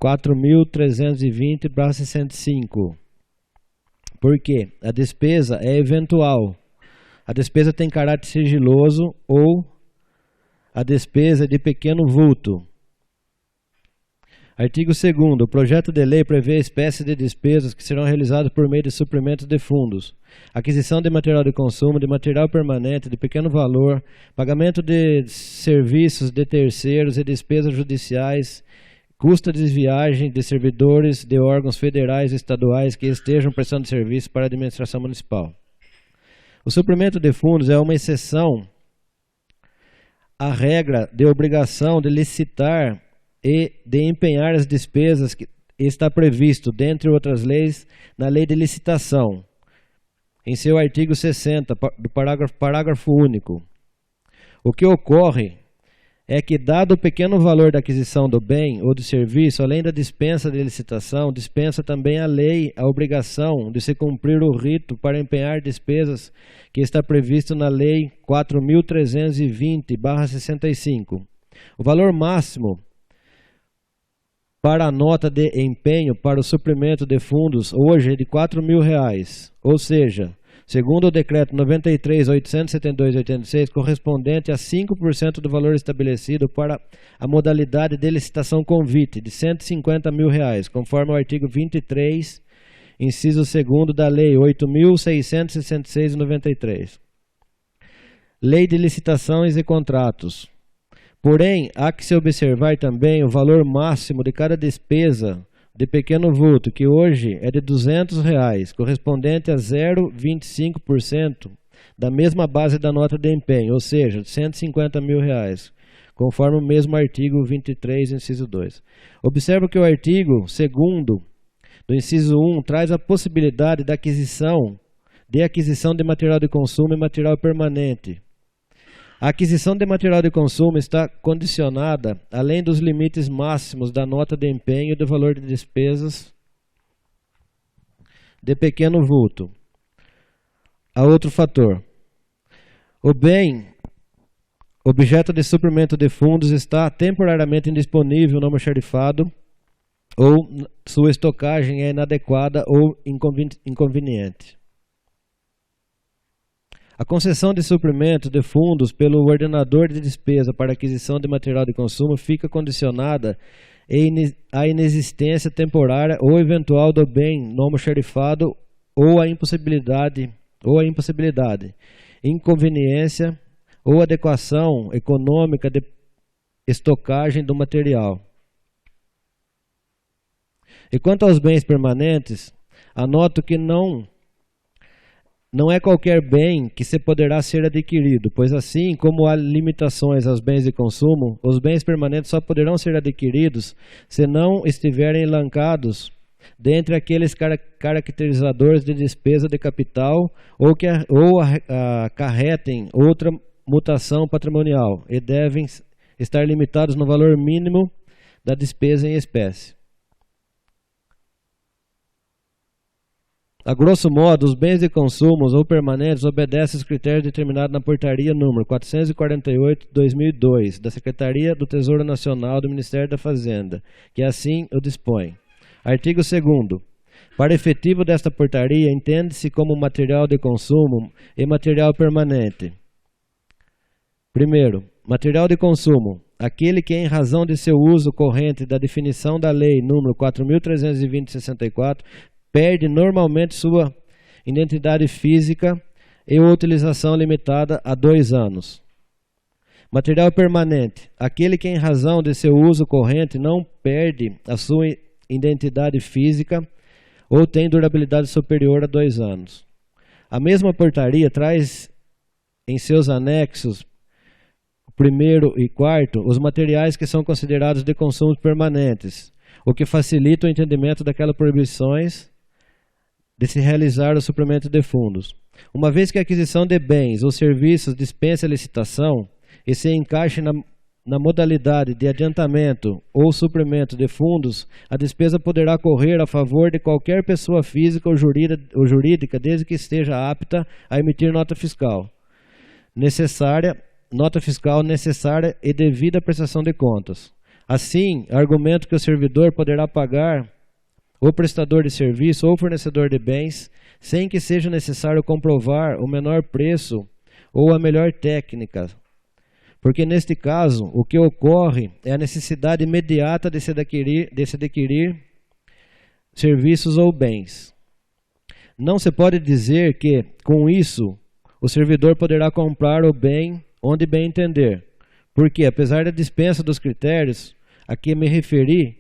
4.320/65. Por quê? A despesa é eventual. A despesa tem caráter sigiloso ou a despesa é de pequeno vulto. Artigo 2º. O projeto de lei prevê a espécie de despesas que serão realizadas por meio de suprimentos de fundos, aquisição de material de consumo, de material permanente, de pequeno valor, pagamento de serviços de terceiros e despesas judiciais, custo de viagem de servidores de órgãos federais e estaduais que estejam prestando serviço para a administração municipal. O suprimento de fundos é uma exceção a regra de obrigação de licitar e de empenhar as despesas que está previsto, dentre outras leis, na Lei de Licitação, em seu artigo 60, do parágrafo único. O que ocorre é que, dado o pequeno valor da aquisição do bem ou do serviço, além da dispensa de licitação, dispensa também a lei a obrigação de se cumprir o rito para empenhar despesas que está previsto na Lei 4.320/65. O valor máximo para a nota de empenho para o suprimento de fundos hoje é de R$4.000, ou seja, segundo o decreto 93.872/86, correspondente a 5% do valor estabelecido para a modalidade de licitação convite, de R$150.000, conforme o artigo 23, inciso 2º da Lei 8.666/93. Lei de Licitações e Contratos. Porém, há que se observar também o valor máximo de cada despesa de pequeno vulto, que hoje é de R$200, correspondente a 0,25% da mesma base da nota de empenho, ou seja, R$150.000, conforme o mesmo artigo 23, inciso 2. Observa que o artigo 2º do inciso 1 traz a possibilidade da aquisição de material de consumo e material permanente. A aquisição de material de consumo está condicionada, além dos limites máximos da nota de empenho e do valor de despesas de pequeno vulto, a outro fator. O bem, objeto de suprimento de fundos, está temporariamente indisponível no almoxarifado ou sua estocagem é inadequada ou inconveniente. A concessão de suprimento de fundos pelo ordenador de despesa para aquisição de material de consumo fica condicionada à inexistência temporária ou eventual do bem no almoxarifado ou a impossibilidade, inconveniência ou adequação econômica de estocagem do material. E quanto aos bens permanentes, anoto que não é qualquer bem que se poderá ser adquirido, pois assim como há limitações aos bens de consumo, os bens permanentes só poderão ser adquiridos se não estiverem elencados dentre aqueles caracterizadores de despesa de capital ou acarretem outra mutação patrimonial e devem estar limitados no valor mínimo da despesa em espécie. A grosso modo, os bens de consumo ou permanentes obedecem aos critérios determinados na portaria número 448/2002 da Secretaria do Tesouro Nacional do Ministério da Fazenda, que assim o dispõe. Artigo 2º. Para efetivo desta portaria, entende-se como material de consumo e material permanente. Primeiro, material de consumo, aquele que, em razão de seu uso corrente da definição da Lei número 4.320/64, perde normalmente sua identidade física e utilização limitada a 2 anos. Material permanente, aquele que, em razão de seu uso corrente, não perde a sua identidade física ou tem durabilidade superior a 2 anos. A mesma portaria traz em seus anexos 1º e 4º os materiais que são considerados de consumo permanentes, o que facilita o entendimento daquelas proibições de se realizar o suprimento de fundos. Uma vez que a aquisição de bens ou serviços dispensa a licitação e se encaixe na modalidade de adiantamento ou suprimento de fundos, a despesa poderá correr a favor de qualquer pessoa física ou jurídica, desde que esteja apta a emitir nota fiscal necessária e devida prestação de contas. Assim, argumento que o servidor poderá pagar o prestador de serviço ou fornecedor de bens, sem que seja necessário comprovar o menor preço ou a melhor técnica, porque neste caso o que ocorre é a necessidade imediata de se adquirir serviços ou bens. Não se pode dizer que, com isso, o servidor poderá comprar o bem onde bem entender, porque, apesar da dispensa dos critérios a que me referi,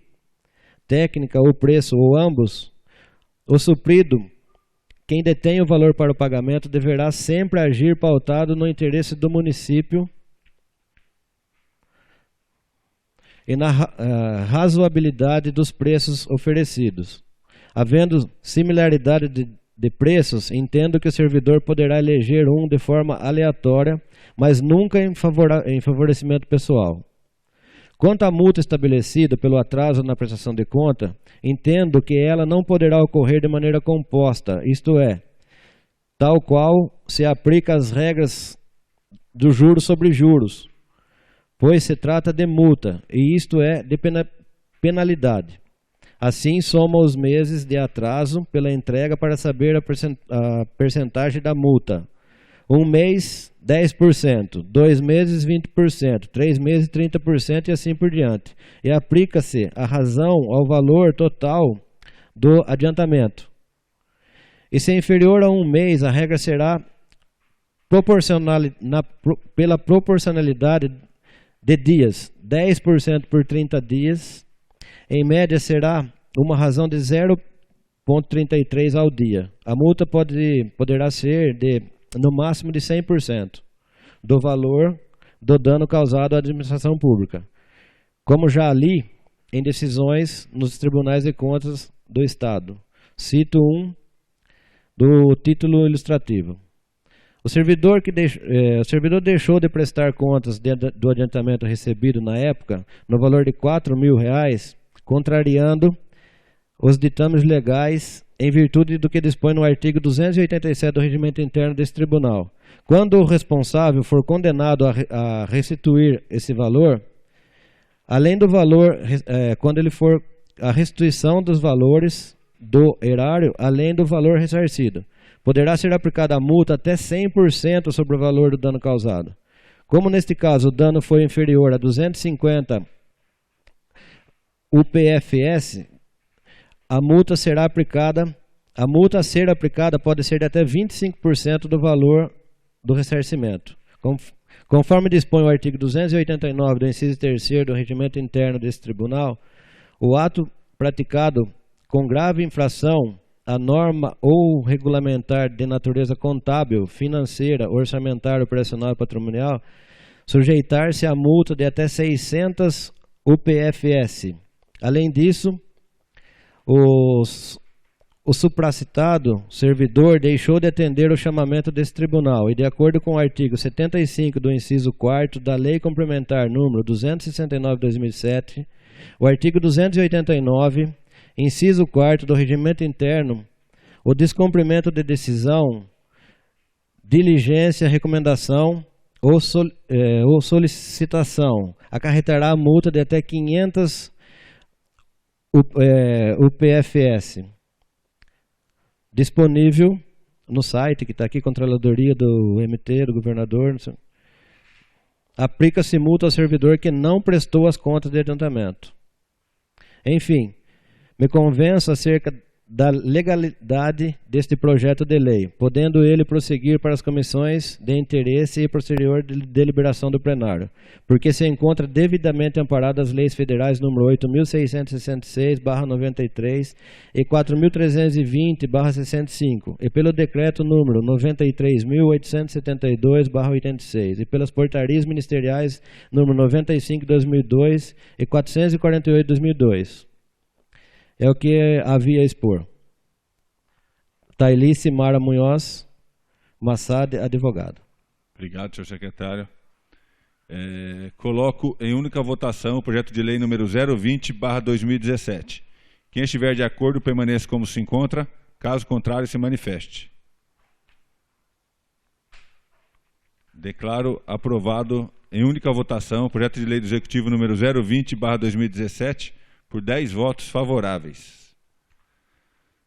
técnica ou preço ou ambos, o suprido, quem detém o valor para o pagamento, deverá sempre agir pautado no interesse do município e na razoabilidade dos preços oferecidos. Havendo similaridade de preços, entendo que o servidor poderá eleger um de forma aleatória, mas nunca em favorecimento pessoal. Quanto à multa estabelecida pelo atraso na prestação de conta, entendo que ela não poderá ocorrer de maneira composta, isto é, tal qual se aplica as regras do juros sobre juros, pois se trata de multa, e isto é de penalidade. Assim, soma os meses de atraso pela entrega para saber a percentagem da multa. 1 mês, 10%, 2 meses, 20%, 3 meses, 30% e assim por diante. E aplica-se a razão ao valor total do adiantamento. E se inferior a 1 mês, a regra será pela proporcionalidade de dias, 10% por 30 dias, em média será uma razão de 0,33 ao dia. A multa poderá ser no máximo de 100% do valor do dano causado à administração pública, como já li em decisões nos tribunais de contas do Estado. Cito um do título ilustrativo. O servidor deixou de prestar contas do adiantamento recebido na época no valor de R$4.000, contrariando os ditames legais em virtude do que dispõe no artigo 287 do Regimento Interno desse Tribunal. Quando o responsável for condenado a restituir esse valor, além do valor, quando ele for a restituição dos valores do erário, além do valor ressarcido, poderá ser aplicada a multa até 100% sobre o valor do dano causado. Como neste caso o dano foi inferior a 250 UPFS, a multa a ser aplicada pode ser de até 25% do valor do ressarcimento. Conforme dispõe o artigo 289 do inciso 3º do Regimento Interno desse Tribunal, o ato praticado com grave infração à norma ou regulamentar de natureza contábil, financeira, orçamentária, operacional e patrimonial, sujeitar-se a multa de até 600 UPFS. Além disso, o supracitado servidor deixou de atender o chamamento desse tribunal e, de acordo com o artigo 75 do inciso 4º da Lei Complementar número 269/2007, o artigo 289, inciso 4º do Regimento Interno, o descumprimento de decisão, diligência, recomendação ou solicitação acarretará a multa de até 500 UPFS, disponível no site que está aqui, Controladoria do MT, do governador. Aplica-se multa ao servidor que não prestou as contas de adiantamento. Enfim, me convenço acerca da legalidade deste projeto de lei, podendo ele prosseguir para as comissões de interesse e posterior deliberação do plenário, porque se encontra devidamente amparado as leis federais número 8.666/93 e 4.320/65, e pelo decreto número 93.872/86, e pelas portarias ministeriais número 95/2002 e 448/2002. É o que havia a expor. Tailice Mara Munhoz Massad, advogado. Obrigado, senhor secretário. Coloco em única votação o projeto de lei número 020/2017. Quem estiver de acordo, permaneça como se encontra. Caso contrário, se manifeste. Declaro aprovado em única votação o projeto de lei do Executivo número 020/2017 por 10 votos favoráveis.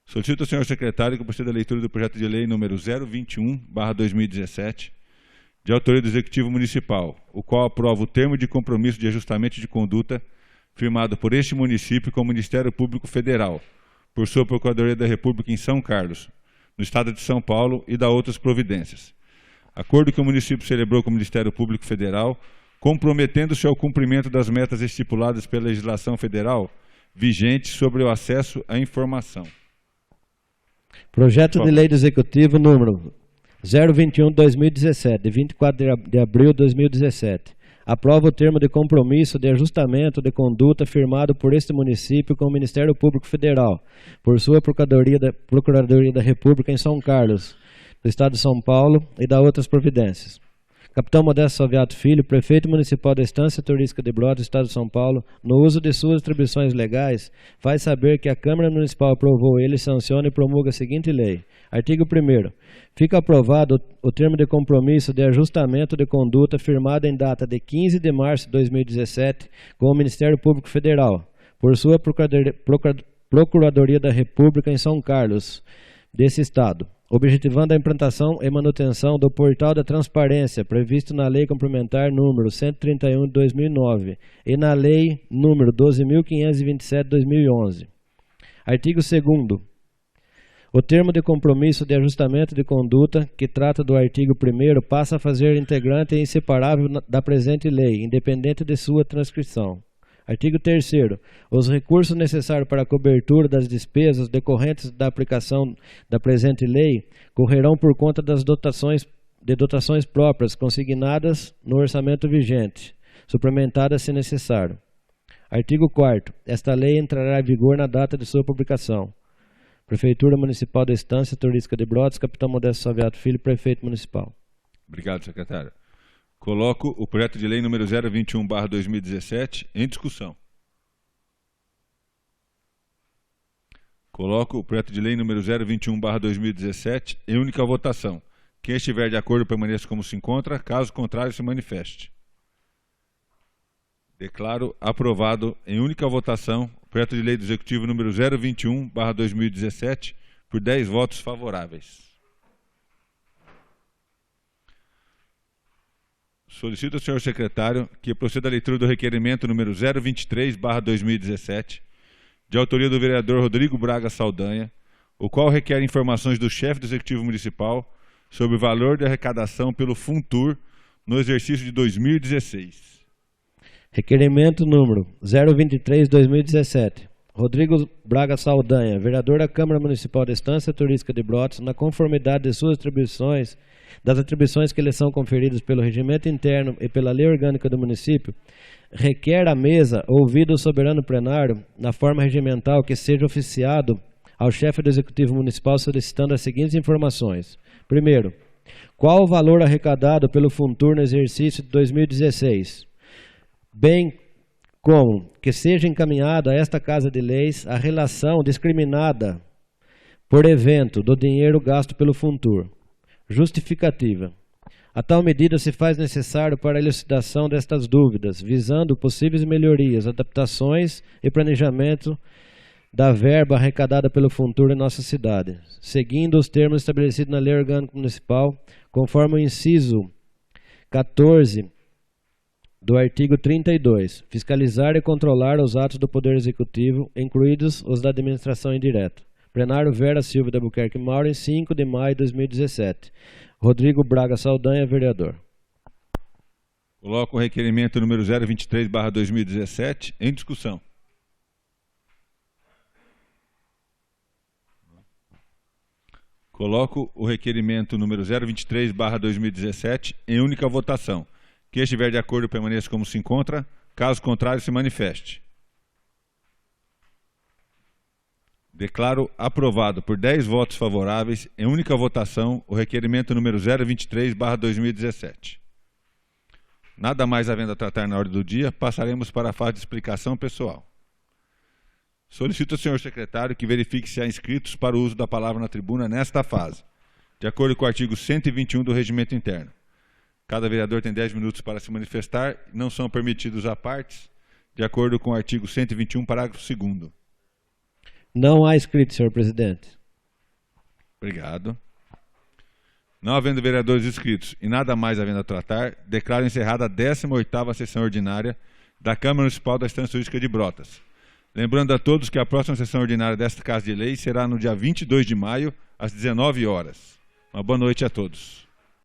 Solicito ao senhor secretário que proceda a leitura do projeto de lei número 021/2017, de autoria do Executivo Municipal, o qual aprova o termo de compromisso de ajustamento de conduta firmado por este município com o Ministério Público Federal, por sua Procuradoria da República em São Carlos, no Estado de São Paulo, e da outras providências. Acordo que o município celebrou com o Ministério Público Federal, comprometendo-se ao cumprimento das metas estipuladas pela legislação federal vigente sobre o acesso à informação. Projeto de lei do Executivo número 021/2017, de 24 de abril de 2017. aprova o termo de compromisso de ajustamento de conduta firmado por este município com o Ministério Público Federal, por sua Procuradoria da República em São Carlos, do Estado de São Paulo, e da outras providências. Capitão Modesto Salviato Filho, Prefeito Municipal da Estância Turística de Brotas, Estado de São Paulo, no uso de suas atribuições legais, faz saber que a Câmara Municipal aprovou ele, sanciona e promulga a seguinte lei. Artigo 1º. Fica aprovado o termo de compromisso de ajustamento de conduta firmado em data de 15 de março de 2017 com o Ministério Público Federal, por sua Procuradoria da República em São Carlos, desse Estado, objetivando a implantação e manutenção do Portal da Transparência, previsto na Lei Complementar número 131 de 2009 e na Lei número 12.527 de 2011. Artigo 2º. O termo de compromisso de ajustamento de conduta, que trata do artigo 1º, passa a fazer integrante e inseparável da presente lei, independente de sua transcrição. Artigo 3º. Os recursos necessários para a cobertura das despesas decorrentes da aplicação da presente lei correrão por conta das dotações próprias consignadas no orçamento vigente, suplementadas se necessário. Artigo 4º. Esta lei entrará em vigor na data de sua publicação. Prefeitura Municipal da Estância Turística de Brotas, Capitão Modesto Salviato Filho, Prefeito Municipal. Obrigado, secretário. Coloco o projeto de lei número 021/2017 em discussão. Coloco o projeto de lei número 021/2017 em única votação. Quem estiver de acordo permaneça como se encontra, caso contrário se manifeste. Declaro aprovado em única votação o projeto de lei do Executivo número 021/2017 por 10 votos favoráveis. Solicito ao senhor secretário que proceda à leitura do requerimento número 023/2017, de autoria do vereador Rodrigo Braga Saldanha, o qual requer informações do chefe do Executivo Municipal sobre o valor de arrecadação pelo Funtur no exercício de 2016. Requerimento número 023/2017. Rodrigo Braga Saldanha, vereador da Câmara Municipal da Estância Turística de Brotas, na conformidade de suas atribuições, das atribuições que lhe são conferidas pelo regimento interno e pela lei orgânica do município, requer à mesa, ouvido o soberano plenário, na forma regimental, que seja oficiado ao chefe do Executivo Municipal solicitando as seguintes informações. Primeiro, qual o valor arrecadado pelo Funtur no exercício de 2016? Bem como que seja encaminhada a esta Casa de Leis a relação discriminada por evento do dinheiro gasto pelo Funtur. Justificativa. A tal medida se faz necessário para a elucidação destas dúvidas, visando possíveis melhorias, adaptações e planejamento da verba arrecadada pelo Funtur em nossa cidade, seguindo os termos estabelecidos na Lei Orgânica Municipal, conforme o inciso 14 do artigo 32, fiscalizar e controlar os atos do Poder Executivo, incluídos os da administração indireta. Plenário Vera Silva de Albuquerque Mauro, em 5 de maio de 2017. Rodrigo Braga Saldanha, vereador. Coloco o requerimento número 023/2017 em discussão. Coloco o requerimento número 023/2017 em única votação. Quem estiver de acordo permaneça como se encontra, caso contrário se manifeste. Declaro aprovado por 10 votos favoráveis em única votação o requerimento número 023/2017. Nada mais havendo a tratar na ordem do dia, passaremos para a fase de explicação pessoal. Solicito ao senhor secretário que verifique se há inscritos para o uso da palavra na tribuna nesta fase, de acordo com o artigo 121 do Regimento Interno. Cada vereador tem 10 minutos para se manifestar, não são permitidos à partes, de acordo com o artigo 121, parágrafo 2º. Não há inscritos, senhor presidente. Obrigado. Não havendo vereadores inscritos e nada mais havendo a tratar, declaro encerrada a 18ª sessão ordinária da Câmara Municipal da Estância Turística de Brotas. Lembrando a todos que a próxima sessão ordinária desta Casa de Lei será no dia 22 de maio, às 19 horas. Uma boa noite a todos.